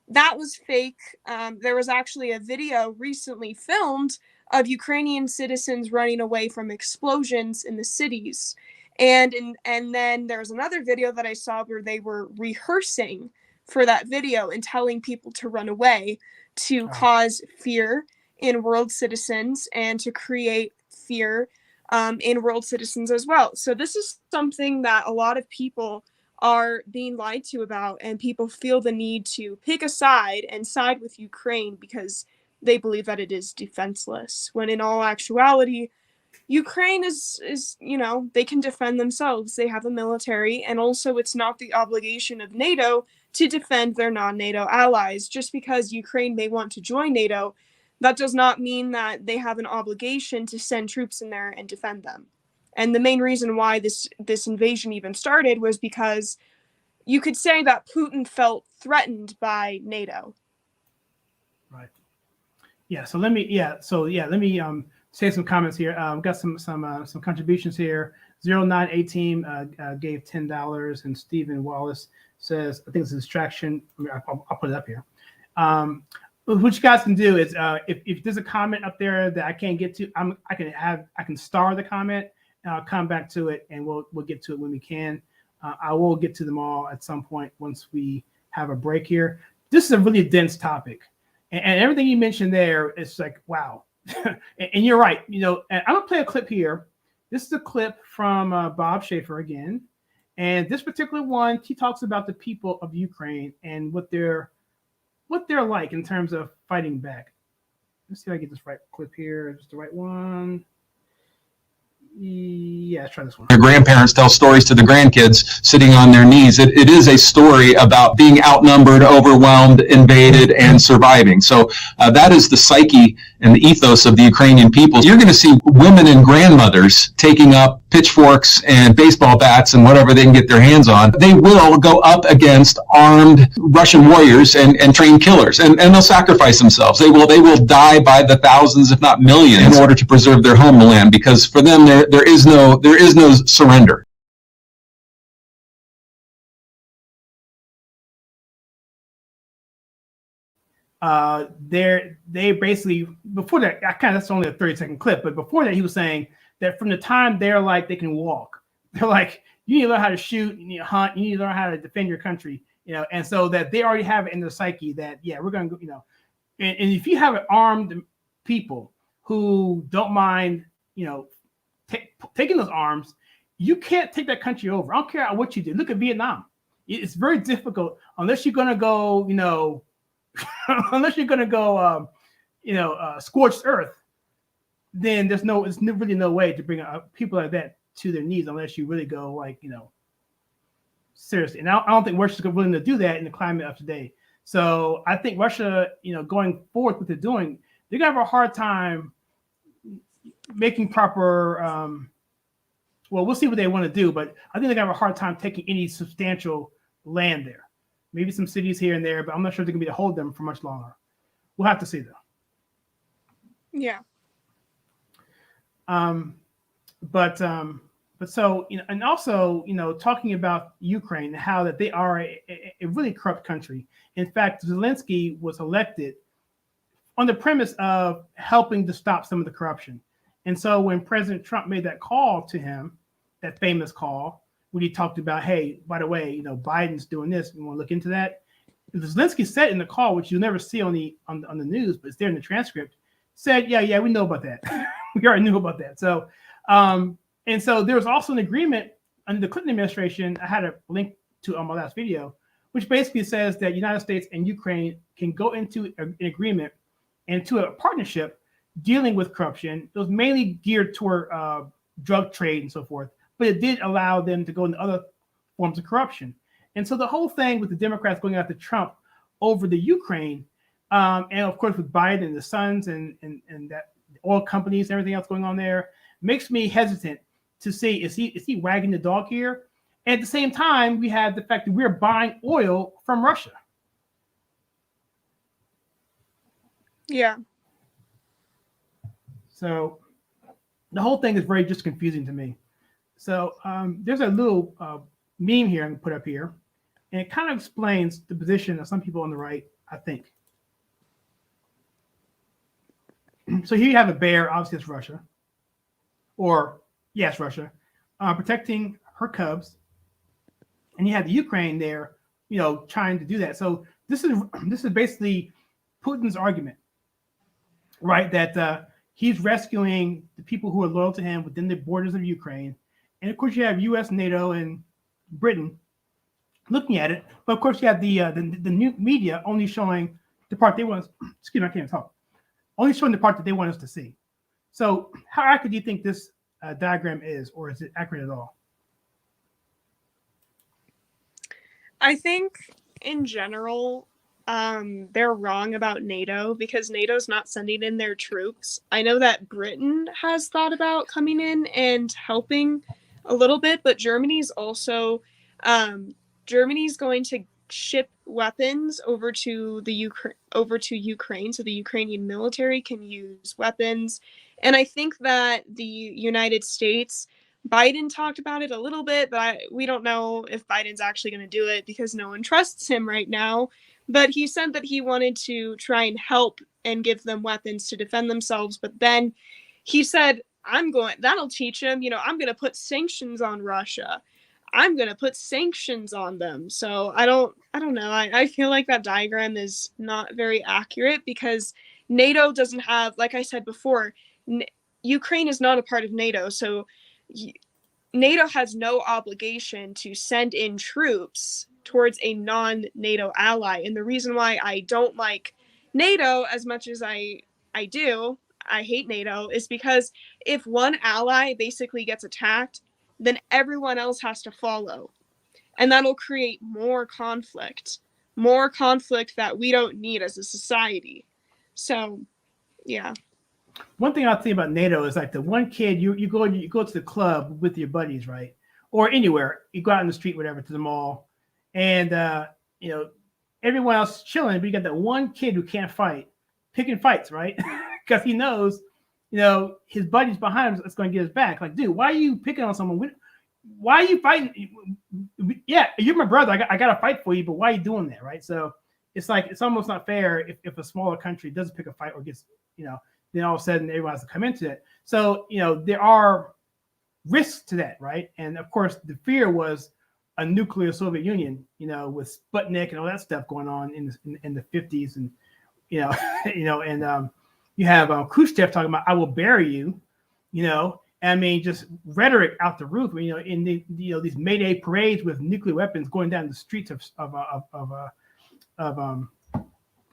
That was fake. There was actually a video recently filmed of Ukrainian citizens running away from explosions in the cities. And then there was another video that I saw where they were rehearsing for that video and telling people to run away to cause fear in world citizens and to create fear in world citizens as well. So this is something that a lot of people are being lied to about, and people feel the need to pick a side and side with Ukraine because they believe that it is defenseless, when in all actuality, Ukraine is they can defend themselves. They have a military, and also it's not the obligation of NATO to defend their non-NATO allies. Just because Ukraine may want to join NATO, that does not mean that they have an obligation to send troops in there and defend them. And the main reason why this invasion even started was because you could say that Putin felt threatened by NATO. Right. Yeah. So let me say some comments here. We've got some contributions here. 0918 gave $10, and Stephen Wallace says, I think it's a distraction. I'll put it up here. What you guys can do is if there's a comment up there that I can't get to, I can star the comment. And I'll come back to it, and we'll get to it when we can. I will get to them all at some point once we have a break here. This is a really dense topic, and everything you mentioned there is like, wow. And you're right. And I'm gonna play a clip here. This is a clip from Bob Schaefer again, and this particular one, he talks about the people of Ukraine and what they're like in terms of fighting back. Let's see if I get this right clip here. Is this the right one? Yeah, let's try this one. Your grandparents tell stories to the grandkids sitting on their knees. It is a story about being outnumbered, overwhelmed, invaded, and surviving. So that is the psyche and the ethos of the Ukrainian people. You're going to see women and grandmothers taking up pitchforks and baseball bats and whatever they can get their hands on, they will go up against armed Russian warriors and trained killers, and they'll sacrifice themselves. They will die by the thousands, if not millions, in order to preserve their homeland, because for them there is no surrender. They basically, before that, that's only a 30-second clip, but before that he was saying that from the time they're like they can walk, they're like, you need to learn how to shoot, you need to hunt, you need to learn how to defend your country, and so that they already have it in their psyche that we're gonna go, and if you have armed people who don't mind taking those arms, you can't take that country over. I don't care what you did. Look at Vietnam. It's very difficult unless you're gonna go scorched earth, then there's really no way to bring people like that to their knees unless you really go seriously. And I don't think Russia's willing to do that in the climate of today. So I think Russia, going forward what they're doing, they're gonna have a hard time making proper. Well, we'll see what they want to do, but I think they're gonna have a hard time taking any substantial land there. Maybe some cities here and there, but I'm not sure they're gonna be able to hold them for much longer. We'll have to see though. Yeah. But so and also talking about Ukraine, how that they are a really corrupt country. In fact, Zelensky was elected on the premise of helping to stop some of the corruption. And so when President Trump made that call to him, that famous call, when he talked about, hey, by the way, Biden's doing this, we want to look into that. Zelensky said in the call, which you'll never see on the news, but it's there in the transcript, said, yeah, we know about that. We already knew about that. So, and so there was also an agreement under the Clinton administration. I had a link to on my last video, which basically says that United States and Ukraine can go into an agreement and to a partnership dealing with corruption. It was mainly geared toward drug trade and so forth, but it did allow them to go into other forms of corruption. And so the whole thing with the Democrats going after Trump over the Ukraine, and of course with Biden and the sons and that oil companies and everything else going on there, makes me hesitant to see is he wagging the dog here? And at the same time, we have the fact that we're buying oil from Russia. Yeah. So the whole thing is very just confusing to me. So there's a little meme here I'm gonna put up here, and it kind of explains the position of some people on the right, I think. So here you have a bear, obviously it's Russia, or yes, Russia, protecting her cubs, and you have the Ukraine there, trying to do that. So this is basically Putin's argument, right? That he's rescuing the people who are loyal to him within the borders of Ukraine, and of course you have U.S., NATO, and Britain looking at it, but of course you have the new media only showing the part they want. Excuse me, I can't talk. Only showing the part that they want us to see. So how accurate do you think this diagram is, or is it accurate at all? I think in general, they're wrong about NATO because NATO's not sending in their troops. I know that Britain has thought about coming in and helping a little bit, but Germany's also Germany's going to ship weapons over to Ukraine, so the Ukrainian military can use weapons. And I think that the United States, Biden talked about it a little bit, but we don't know if Biden's actually going to do it because no one trusts him right now. But he said that he wanted to try and help and give them weapons to defend themselves. But then he said, that'll teach him, I'm going to put sanctions on Russia. I'm going to put sanctions on them. So I don't know. I feel like that diagram is not very accurate because NATO doesn't have, like I said before, Ukraine is not a part of NATO. So NATO has no obligation to send in troops towards a non-NATO ally. And the reason why I don't like NATO as much as I do, I hate NATO, is because if one ally basically gets attacked, then everyone else has to follow. And that'll create more conflict that we don't need as a society. So, yeah. One thing I'll think about NATO is like the one kid you go to the club with your buddies, right? Or anywhere. You go out in the street, whatever, to the mall, and you know, everyone else is chilling, but you got that one kid who can't fight, picking fights, right? Because he knows, his buddies behind him is going to get his back. Like, dude, why are you picking on someone? Why are you fighting? Yeah, you're my brother. I got to fight for you, but why are you doing that, right? So it's like it's almost not fair if a smaller country doesn't pick a fight or gets, then all of a sudden everyone has to come into it. So there are risks to that, right? And of course, the fear was a nuclear Soviet Union, with Sputnik and all that stuff going on in the 50s, and and you have Khrushchev talking about "I will bury you," I mean, just rhetoric out the roof. In these May Day parades with nuclear weapons going down the streets of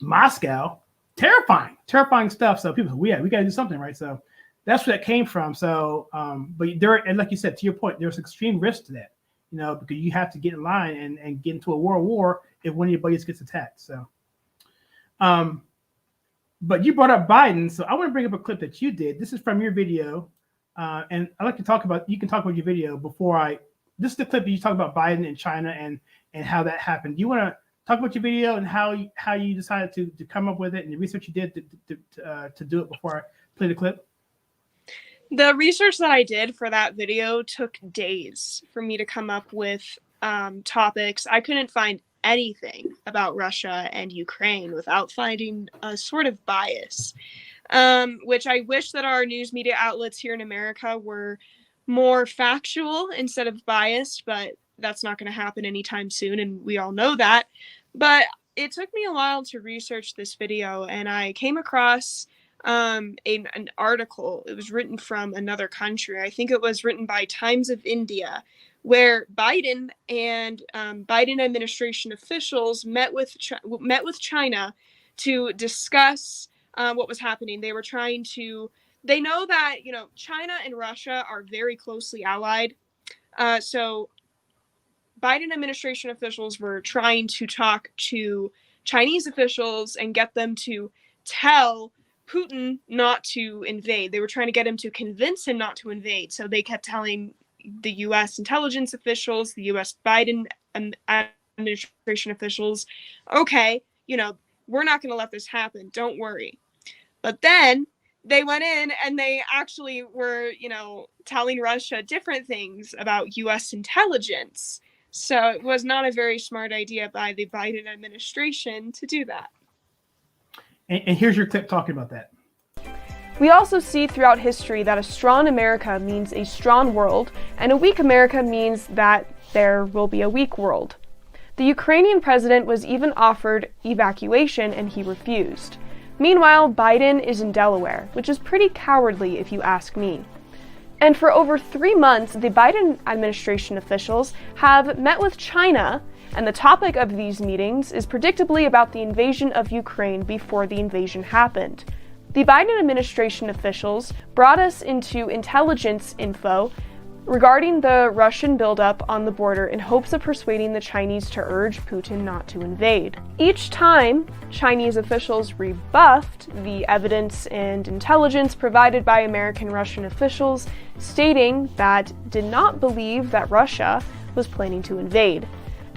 Moscow, terrifying stuff. So people say, well, yeah, we got to do something, right? So that's where that came from. So, but and like you said, to your point, there's extreme risk to that, because you have to get in line and get into a world war if one of your buddies gets attacked. So, but you brought up Biden, so I want to bring up a clip that you did. This is from your video, and I'd like to talk about. You can talk about your video before This is the clip that you talk about Biden and China and how that happened. Do you want to talk about your video and how you decided to come up with it and the research you did to do it before I play the clip? The research that I did for that video took days for me to come up with topics. I couldn't find anything about Russia and Ukraine without finding a sort of bias, which I wish that our news media outlets here in America were more factual instead of biased, but that's not going to happen anytime soon, and we all know that. But it took me a while to research this video, and I came across an article. It was written from another country. I think it was written by Times of India, where Biden and Biden administration officials met with China to discuss what was happening. They were trying to. They know that China and Russia are very closely allied, so Biden administration officials were trying to talk to Chinese officials and get them to tell Putin not to invade. They were trying to get him to convince him not to invade. So they kept telling the U.S. intelligence officials, the U.S. Biden administration officials, okay, we're not going to let this happen. Don't worry. But then they went in and they actually were, telling Russia different things about U.S. intelligence. So it was not a very smart idea by the Biden administration to do that. And here's your clip talking about that. We also see throughout history that a strong America means a strong world, and a weak America means that there will be a weak world. The Ukrainian president was even offered evacuation and he refused. Meanwhile, Biden is in Delaware, which is pretty cowardly if you ask me. And for over 3 months, the Biden administration officials have met with China, and the topic of these meetings is predictably about the invasion of Ukraine before the invasion happened. The Biden administration officials brought us into intelligence info regarding the Russian buildup on the border in hopes of persuading the Chinese to urge Putin not to invade. Each time, Chinese officials rebuffed the evidence and intelligence provided by American Russian officials, stating that did not believe that Russia was planning to invade.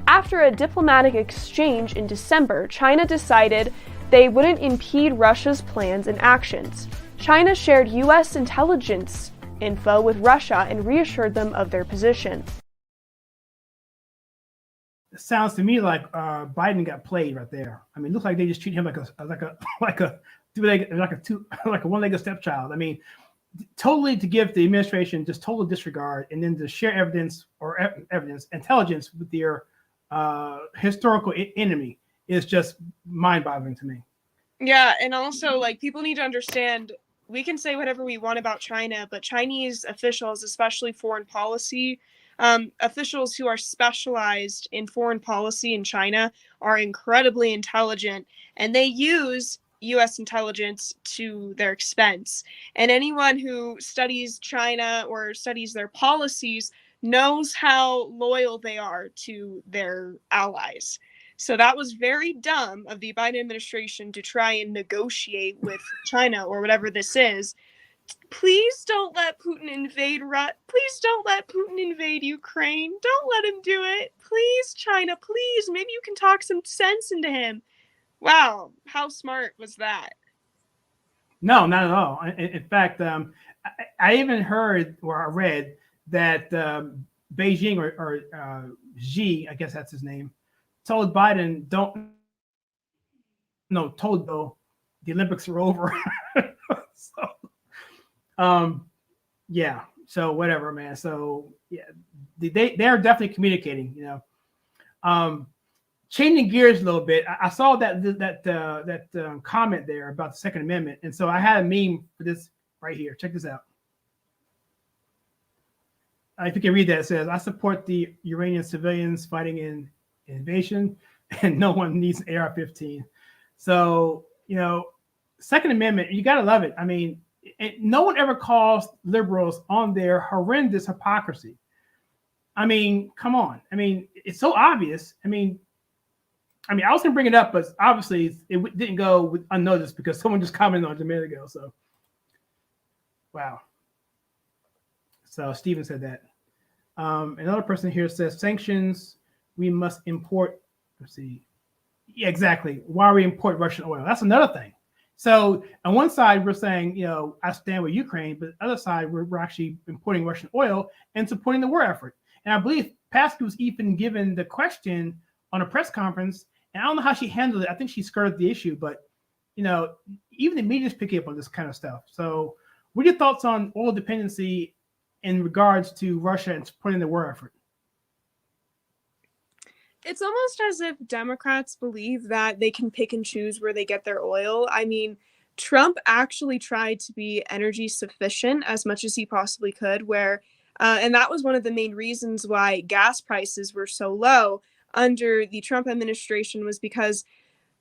After a diplomatic exchange in December, China decided they wouldn't impede Russia's plans and actions. China shared U.S. intelligence info with Russia and reassured them of their position. It sounds to me like Biden got played right there. I mean, it looks like they just treat him like a one-legged stepchild. I mean, totally to give the administration just total disregard, and then to share intelligence with their historical enemy is just mind-boggling to me. Yeah, and also people need to understand. We can say whatever we want about China, but Chinese officials, especially foreign policy officials who are specialized in foreign policy in China, are incredibly intelligent, and they use U.S. intelligence to their expense. And anyone who studies China or studies their policies knows how loyal they are to their allies. So that was very dumb of the Biden administration to try and negotiate with China or whatever this is. Please don't let Putin invade Please don't let Putin invade Ukraine. Don't let him do it. Please, China, please. Maybe you can talk some sense into him. Wow, how smart was that? No, not at all. In fact, I even heard or I read that Beijing or Xi, I guess that's his name, told Biden, told Bill the Olympics are over. So, yeah. So whatever, man. So yeah, they are definitely communicating. Changing gears a little bit. I saw that comment there about the Second Amendment, and so I had a meme for this right here. Check this out. If you can read that, it says, "I support the Iranian civilians fighting in invasion, and no one needs an AR-15." So Second Amendment, you gotta love it. I mean, no one ever calls liberals on their horrendous hypocrisy. I mean, come on. I mean, it's so obvious. I mean, I was going to bring it up, but obviously it didn't go unnoticed because someone just commented on it a minute ago. So, wow. So Steven said that. Another person here says sanctions. We must import. Let's see. Yeah, exactly. Why we import Russian oil? That's another thing. So on one side, we're saying, I stand with Ukraine, but the other side, we're actually importing Russian oil and supporting the war effort. And I believe Pasky was even given the question on a press conference, and I don't know how she handled it. I think she skirted the issue, but even the media's picking up on this kind of stuff. So what are your thoughts on oil dependency in regards to Russia and supporting the war effort? It's almost as if Democrats believe that they can pick and choose where they get their oil. I mean, Trump actually tried to be energy sufficient as much as he possibly could, and that was one of the main reasons why gas prices were so low under the Trump administration, was because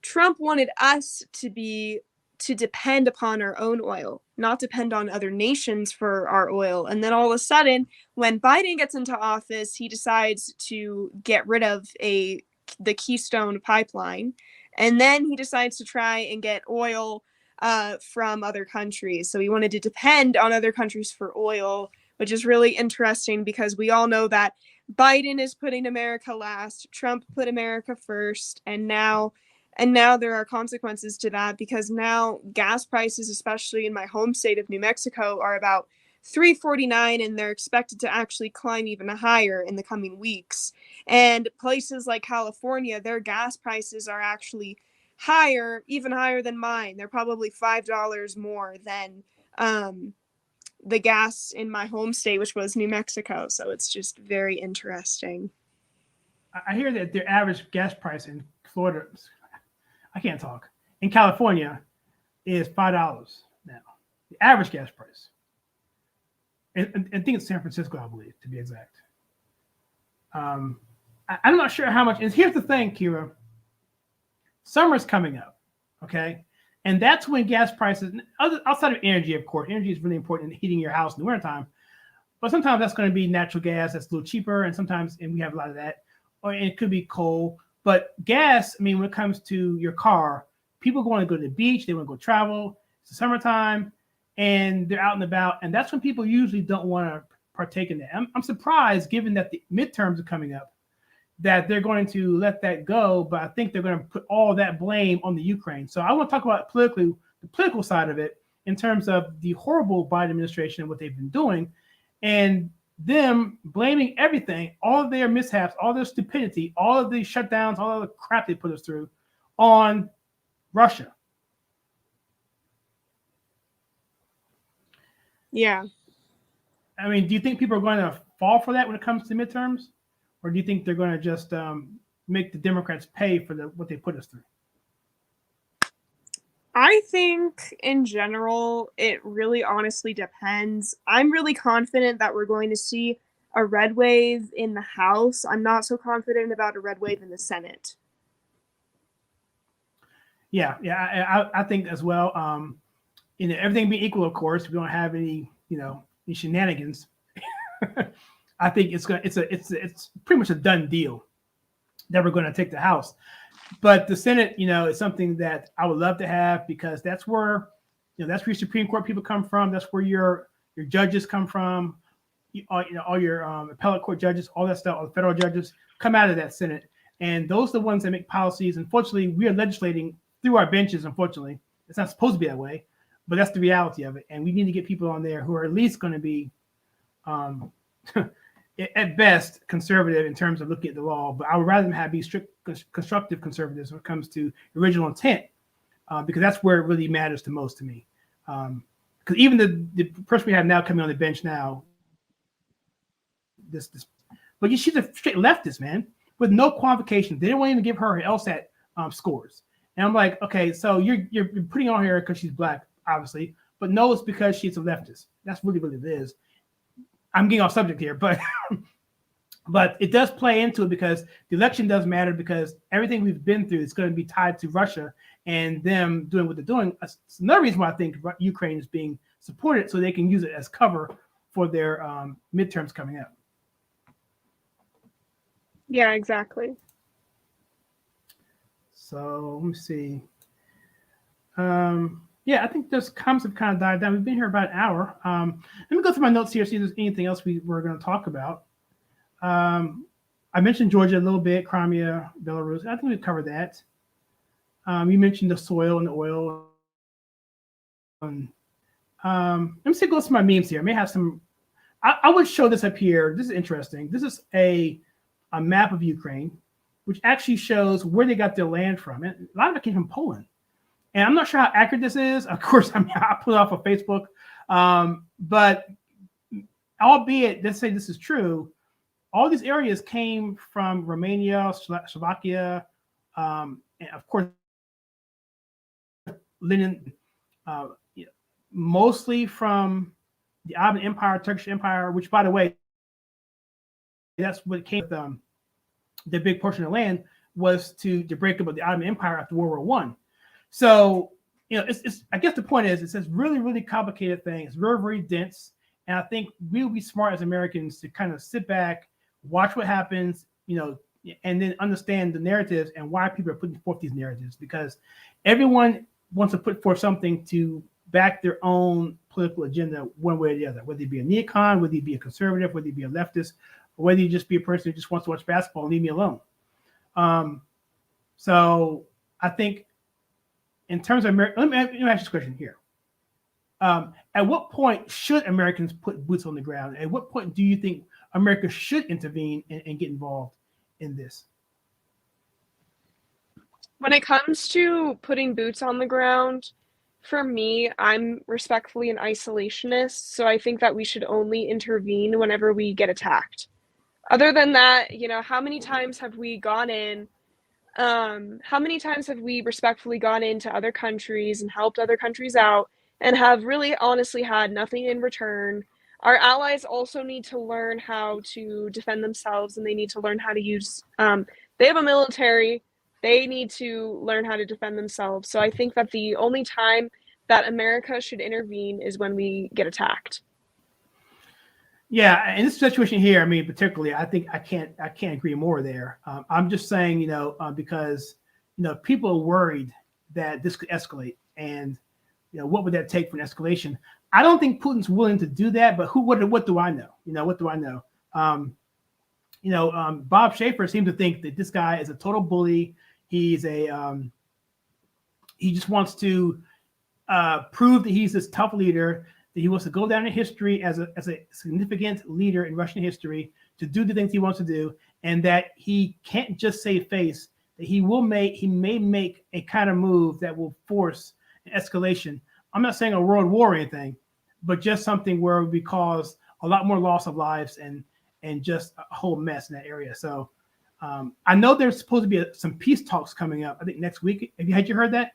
Trump wanted us to depend upon our own oil, not depend on other nations for our oil. And then all of a sudden, when Biden gets into office, he decides to get rid of the Keystone pipeline. And then he decides to try and get oil from other countries. So he wanted to depend on other countries for oil, which is really interesting because we all know that Biden is putting America last, Trump put America first, and now there are consequences to that, because now gas prices, especially in my home state of New Mexico, are about $3.49, and they're expected to actually climb even higher in the coming weeks. And places like California, their gas prices are actually higher, even higher than mine. They're probably $5 more than the gas in my home state, which was New Mexico. So it's just very interesting. I hear that their average gas price in Florida, I can't talk, in California is $5 now. The average gas price. And I think it's San Francisco, I believe, to be exact. I'm not sure how much. And here's the thing, Kira. Summer's coming up, okay? And that's when gas prices, outside of energy, of course, energy is really important in heating your house in the wintertime. But sometimes that's going to be natural gas that's a little cheaper, and we have a lot of that. Or it could be coal. But gas, when it comes to your car, people want to go to the beach, they want to go travel. It's the summertime, and they're out and about, and that's when people usually don't want to partake in that. I'm surprised, given that the midterms are coming up, that they're going to let that go, but I think they're going to put all that blame on the Ukraine. So I want to talk about the political side of it, in terms of the horrible Biden administration and what they've been doing, and them blaming everything, all of their mishaps, all their stupidity, all of the shutdowns, all of the crap they put us through on Russia. Yeah. Do you think people are going to fall for that when it comes to midterms? Or do you think they're going to just make the Democrats pay for what they put us through? I think in general, it really honestly depends. I'm really confident that we're going to see a red wave in the House. I'm not so confident about a red wave in the Senate. Yeah, I think as well. Everything being equal, of course, we don't have any shenanigans. I think it's pretty much a done deal that we're going to take the House. But the Senate, is something that I would love to have, because that's where, that's where your Supreme Court people come from. That's where your judges come from. All your appellate court judges, all that stuff, all the federal judges come out of that Senate. And those are the ones that make policies. Unfortunately, we are legislating through our benches, unfortunately. It's not supposed to be that way, but that's the reality of it. And we need to get people on there who are at least going to be, at best, conservative in terms of looking at the law. But I would rather them be strict, constructive conservatives when it comes to original intent, because that's where it really matters the most to me. Because even the person we have now coming on the bench now, but she's a straight leftist, man, with no qualifications. They didn't want to even give her LSAT scores. And I'm like, okay, so you're putting on her because she's black, obviously, but no, it's because she's a leftist. That's really what it is. I'm getting off subject here, but but it does play into it, because the election does matter, because everything we've been through is going to be tied to Russia and them doing what they're doing. It's another reason why I think Ukraine is being supported, so they can use it as cover for their midterms coming up. Yeah, exactly. So let me see. Yeah, I think those comments have kind of died down. We've been here about an hour. Let me go through my notes here, see if there's anything else we're going to talk about. I mentioned Georgia a little bit, Crimea, Belarus. I think we've covered that. You mentioned the soil and the oil. Let me see, go through my memes here. I may have some. I would show this up here. This is interesting. This is a map of Ukraine, which actually shows where they got their land from. And a lot of it came from Poland. And I'm not sure how accurate this is. Of course, I put it off of Facebook. But albeit, let's say this is true, all these areas came from Romania, Slovakia, and of course, Lenin, mostly from the Ottoman Empire, Turkish Empire, which, by the way, that's what came with the big portion of land, was to break up of the Ottoman Empire after World War I. So, it's I guess the point is, it's this really, really complicated thing. It's very, very dense. And I think we'll be smart as Americans to kind of sit back, watch what happens, and then understand the narratives and why people are putting forth these narratives, because everyone wants to put forth something to back their own political agenda one way or the other, whether you be a neocon, whether you be a conservative, whether you be a leftist, or whether you just be a person who just wants to watch basketball and leave me alone. So I think in terms of America, let me ask you this question here. At what point should Americans put boots on the ground? At what point do you think America should intervene and get involved in this? When it comes to putting boots on the ground, for me, I'm respectfully an isolationist, so I think that we should only intervene whenever we get attacked. Other than that, how many times have we gone in? How many times have we respectfully gone into other countries and helped other countries out and have really honestly had nothing in return? Our allies also need to learn how to defend themselves, and they need to learn how to use, they have a military, they need to learn how to defend themselves. So I think that the only time that America should intervene is when we get attacked. Yeah, in this situation here, I mean, particularly, I think I can't agree more there. I'm just saying, because people are worried that this could escalate, and what would that take for an escalation? I don't think Putin's willing to do that, but what do I know? What do I know? Bob Schaefer seems to think that this guy is a total bully. He's he just wants to prove that he's this tough leader, that he wants to go down in history as a significant leader in Russian history, to do the things he wants to do, and that he can't just save face, that he may make a kind of move that will force an escalation. I'm not saying a world war or anything, but just something where it would cause a lot more loss of lives and just a whole mess in that area. So I know there's supposed to be some peace talks coming up, I think next week. Had you heard that?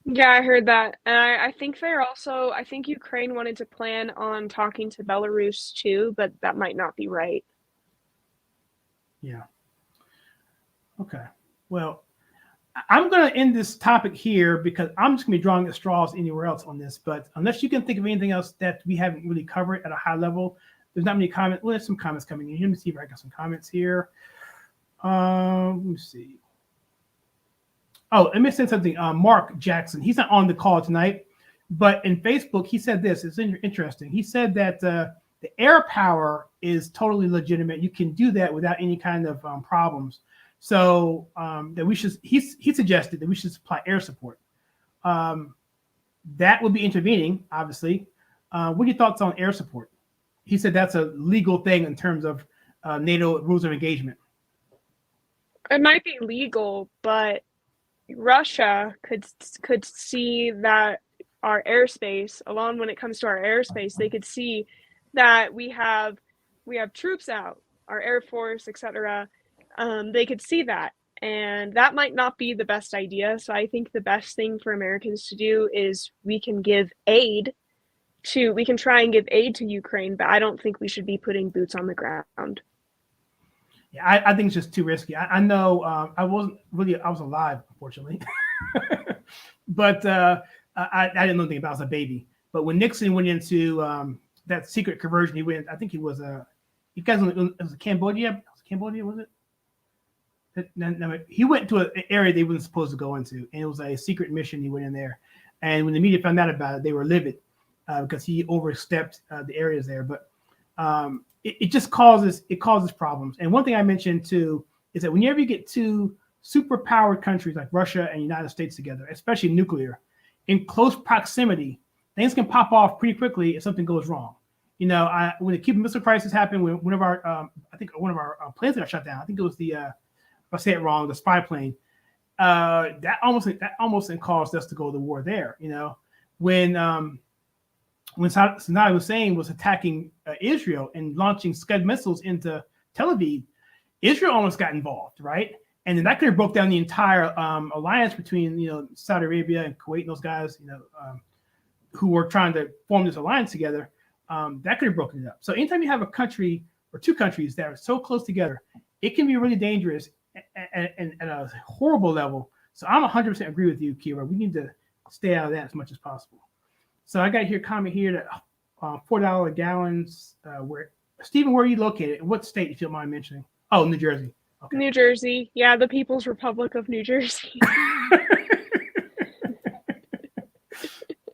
Yeah, I heard that. And I think I think Ukraine wanted to plan on talking to Belarus too, but that might not be right. Yeah. Okay. Well, I'm going to end this topic here, because I'm just going to be drawing at straws anywhere else on this. But unless you can think of anything else that we haven't really covered at a high level, there's not many comments. Well, there's some comments coming in. Let me see if I got some comments here. Let me see. Oh, let me say something. Mark Jackson, he's not on the call tonight, but in Facebook, he said this. It's interesting. He said that the air power is totally legitimate. You can do that without any kind of problems. So that we should. He suggested that we should supply air support. That would be intervening, obviously. What are your thoughts on air support? He said that's a legal thing in terms of NATO rules of engagement. It might be legal, but Russia could see that our airspace, along when it comes to our airspace, they could see that we have troops out, our Air Force, etc. They could see that, and that might not be the best idea. So I think the best thing for Americans to do is we can try and give aid to Ukraine, but I don't think we should be putting boots on the ground. Yeah, I think it's just too risky. I know I was alive, unfortunately, but I didn't know anything about it. I was a baby. But when Nixon went into that secret conversion, I think he was you guys, it was Cambodia. Cambodia, was it? No, he went to an area they weren't supposed to go into, and it was a secret mission. He went in there, and when the media found out about it, they were livid because he overstepped the areas there. But it just causes problems. And one thing I mentioned too is that whenever you get two superpowered countries like Russia and United States together, especially nuclear, in close proximity, things can pop off pretty quickly if something goes wrong. You know, when the Cuban Missile Crisis happened, when one of our planes got shut down. I think it was if I say it wrong, the spy plane. That almost caused us to go to war there. You know, when Saddam Hussein was attacking Israel and launching Scud missiles into Tel Aviv, Israel almost got involved, right? And then that could have broke down the entire alliance between Saudi Arabia and Kuwait and those guys, who were trying to form this alliance together. That could have broken it up. So anytime you have a country or two countries that are so close together, it can be really dangerous at a horrible level. So I'm 100% agree with you, Kira. We need to stay out of that as much as possible. So I got here a comment here that $4 gallons. Stephen, where are you located? What state, if you don't mind mentioning? Oh, New Jersey. Okay. New Jersey. Yeah, the People's Republic of New Jersey.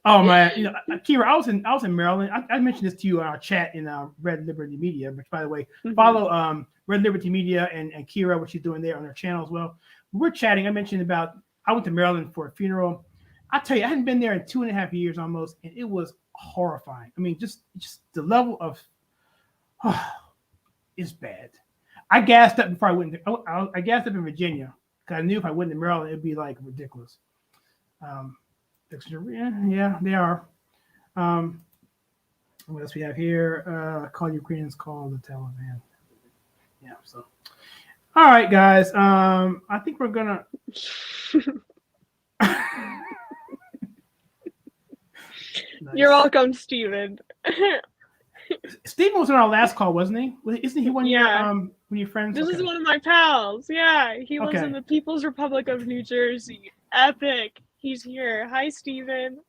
Oh man, Kira, I was in Maryland. I mentioned this to you in our chat in Red Liberty Media, which, by the way, follow Red Liberty Media and Kira, what she's doing there on her channel as well. We're chatting. I mentioned about I went to Maryland for a funeral. I tell you, I hadn't been there in 2.5 years almost, and it was horrifying. I mean, just the level of is bad. I gassed up before I went. I gassed up in Virginia because I knew if I went to Maryland, it'd be like ridiculous. Yeah, they are. What else we have here? Call Ukrainians, call the Taliban. Yeah. So, all right, guys. I think we're gonna. Nice. You're welcome, Steven. Steven was on our last call, wasn't he? Isn't he one of your friends? This is one of my pals. Yeah, he lives in the People's Republic of New Jersey. Epic. He's here. Hi, Steven.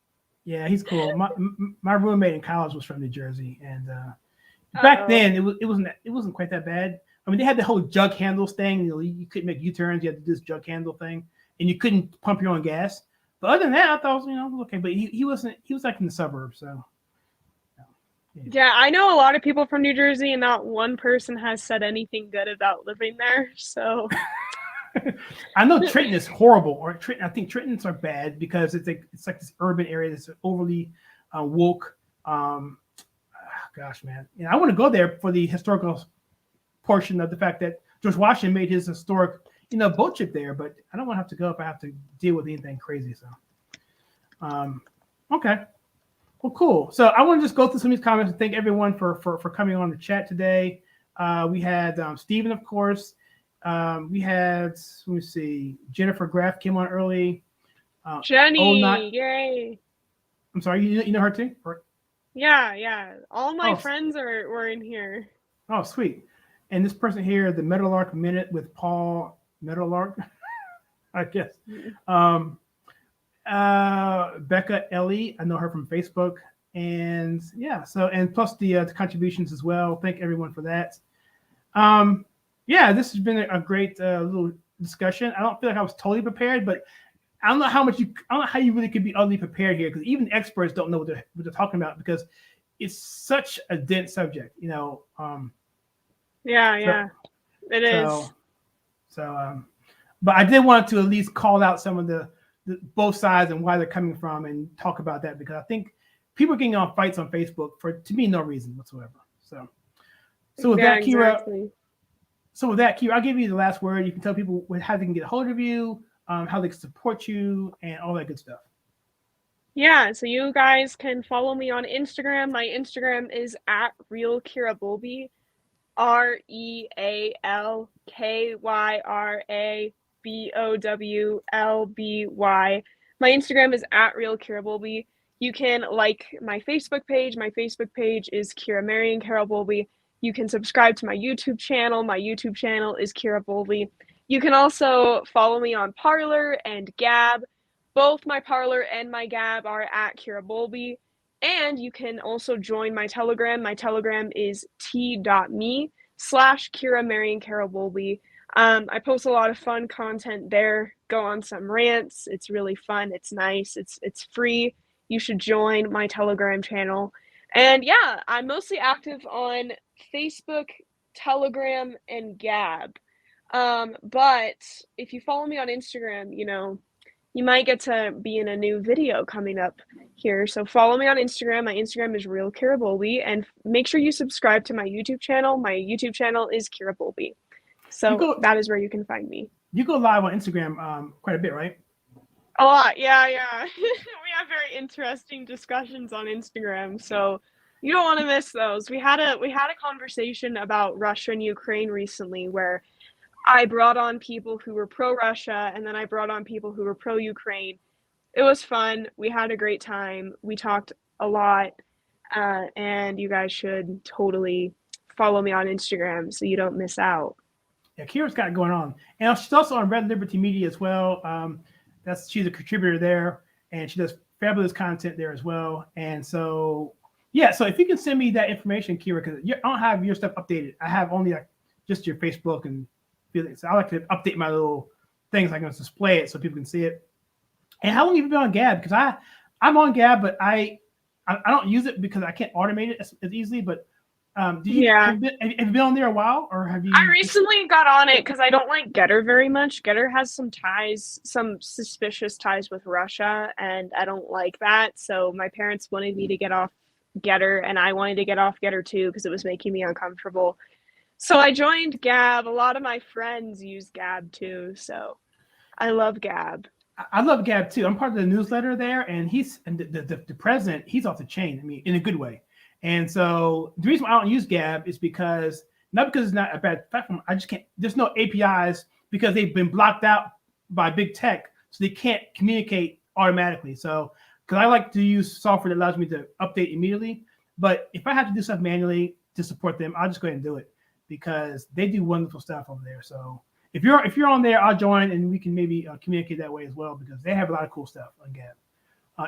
Yeah, he's cool. My roommate in college was from New Jersey, and back then it wasn't quite that bad. I mean, they had the whole jug handles thing. You couldn't make U-turns. You had to do this jug handle thing, and you couldn't pump your own gas. But other than that, I thought it was okay. But he wasn't. He was like in the suburbs, so. Yeah, I know a lot of people from New Jersey, and not one person has said anything good about living there. So. I know Trenton is horrible, or I think Trentons are bad because it's like this urban area that's overly woke. Gosh, man, I want to go there for the historical portion of the fact that George Washington made his historic, boat trip there. But I don't want to have to go if I have to deal with anything crazy. So, okay, well, cool. So I want to just go through some of these comments and thank everyone for coming on the chat today. We had Stephen, of course. We had, let me see, Jennifer Graff came on early. Jenny, yay. I'm sorry, you know her too? Yeah. All my friends were in here. Oh, sweet. And this person here, the Meadowlark Minute with Paul Meadowlark, I guess. Becca Ellie, I know her from Facebook. And yeah, and plus the contributions as well. Thank everyone for that. Yeah, this has been a great little discussion. I don't feel like I was totally prepared, but I don't know how you really could be utterly prepared here, because even experts don't know what they're talking about, because it's such a dense subject, you know. Yeah, it is. But I did want to at least call out some of the both sides and why they're coming from, and talk about that, because I think people are getting on fights on Facebook for, to me, no reason whatsoever. So with that, Kira. Exactly. So with that, Kira, I'll give you the last word. You can tell people how they can get a hold of you, how they can support you, and all that good stuff. Yeah, so you guys can follow me on Instagram. My Instagram is at RealKiraBulby, RealKyrabowlby. My Instagram is at RealKiraBulby. You can like my Facebook page. My Facebook page is Kira Marion Carol Bulby. You can subscribe to my YouTube channel. My YouTube channel is Kira Bulby. You can also follow me on Parlor and Gab. Both my Parlor and my Gab are at Kira Bulby. And you can also join my Telegram. My Telegram is t.me/Kira Marion Carol Bulby. I post a lot of fun content there. Go on some rants. It's really fun. It's nice. It's free. You should join my Telegram channel. And yeah, I'm mostly active on Facebook, Telegram, and Gab. But if you follow me on Instagram, you know, you might get to be in a new video coming up here. So follow me on Instagram. My Instagram is Real Kira Bulby, and make sure you subscribe to my YouTube channel. My YouTube channel is Kira Bulby. So that is where you can find me. You go live on Instagram quite a bit, right? A lot, yeah. We have very interesting discussions on Instagram, so you don't want to miss those. We had a conversation about Russia and Ukraine recently, where I brought on people who were pro-Russia, and then I brought on people who were pro-Ukraine. It was fun. We had a great time. We talked a lot, and you guys should totally follow me on Instagram so you don't miss out. Yeah, Kira's got it going on, and she's also on Red Liberty Media as well. She's a contributor there, and she does fabulous content there as well. And so, yeah, so if you can send me that information, Kira, because I don't have your stuff updated. I have only like just your Facebook and feelings. So I like to update my little things. I can display it so people can see it. And how long have you been on Gab? Because I'm on Gab, but I don't use it because I can't automate it as easily. But have you been on there a while, or have you? I recently got on it because I don't like Getter very much. Getter has some suspicious ties with Russia, and I don't like that. So my parents wanted me to get off Getter, and I wanted to get off Getter too because it was making me uncomfortable. So I joined Gab. A lot of my friends use Gab too, so I love Gab. I love Gab too. I'm part of the newsletter there, and the president. He's off the chain. I mean, in a good way. And so the reason why I don't use Gab is not because it's not a bad platform. I just can't. There's no APIs because they've been blocked out by big tech, so they can't communicate automatically. So because I like to use software that allows me to update immediately, but if I have to do stuff manually to support them, I'll just go ahead and do it because they do wonderful stuff over there. So if you're on there, I'll join and we can maybe communicate that way as well because they have a lot of cool stuff on Gab.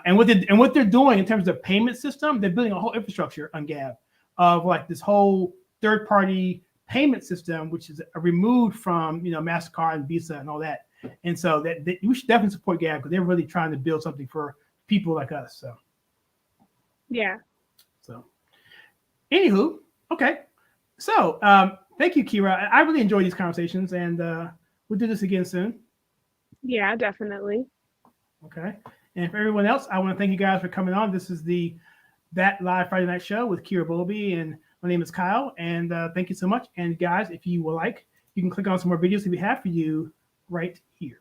And what they're doing in terms of payment system, they're building a whole infrastructure on Gab of like this whole third-party payment system, which is removed from MasterCard and Visa and all that. And so that we should definitely support Gab because they're really trying to build something for people like us. So yeah. So anywho, okay. So thank you, Kira. I really enjoy these conversations, and we'll do this again soon. Yeah, definitely. Okay. And for everyone else, I want to thank you guys for coming on. This is That Live Friday Night Show with Kira Bulby, and my name is Kyle. And thank you so much. And guys, if you would like, you can click on some more videos that we have for you right here.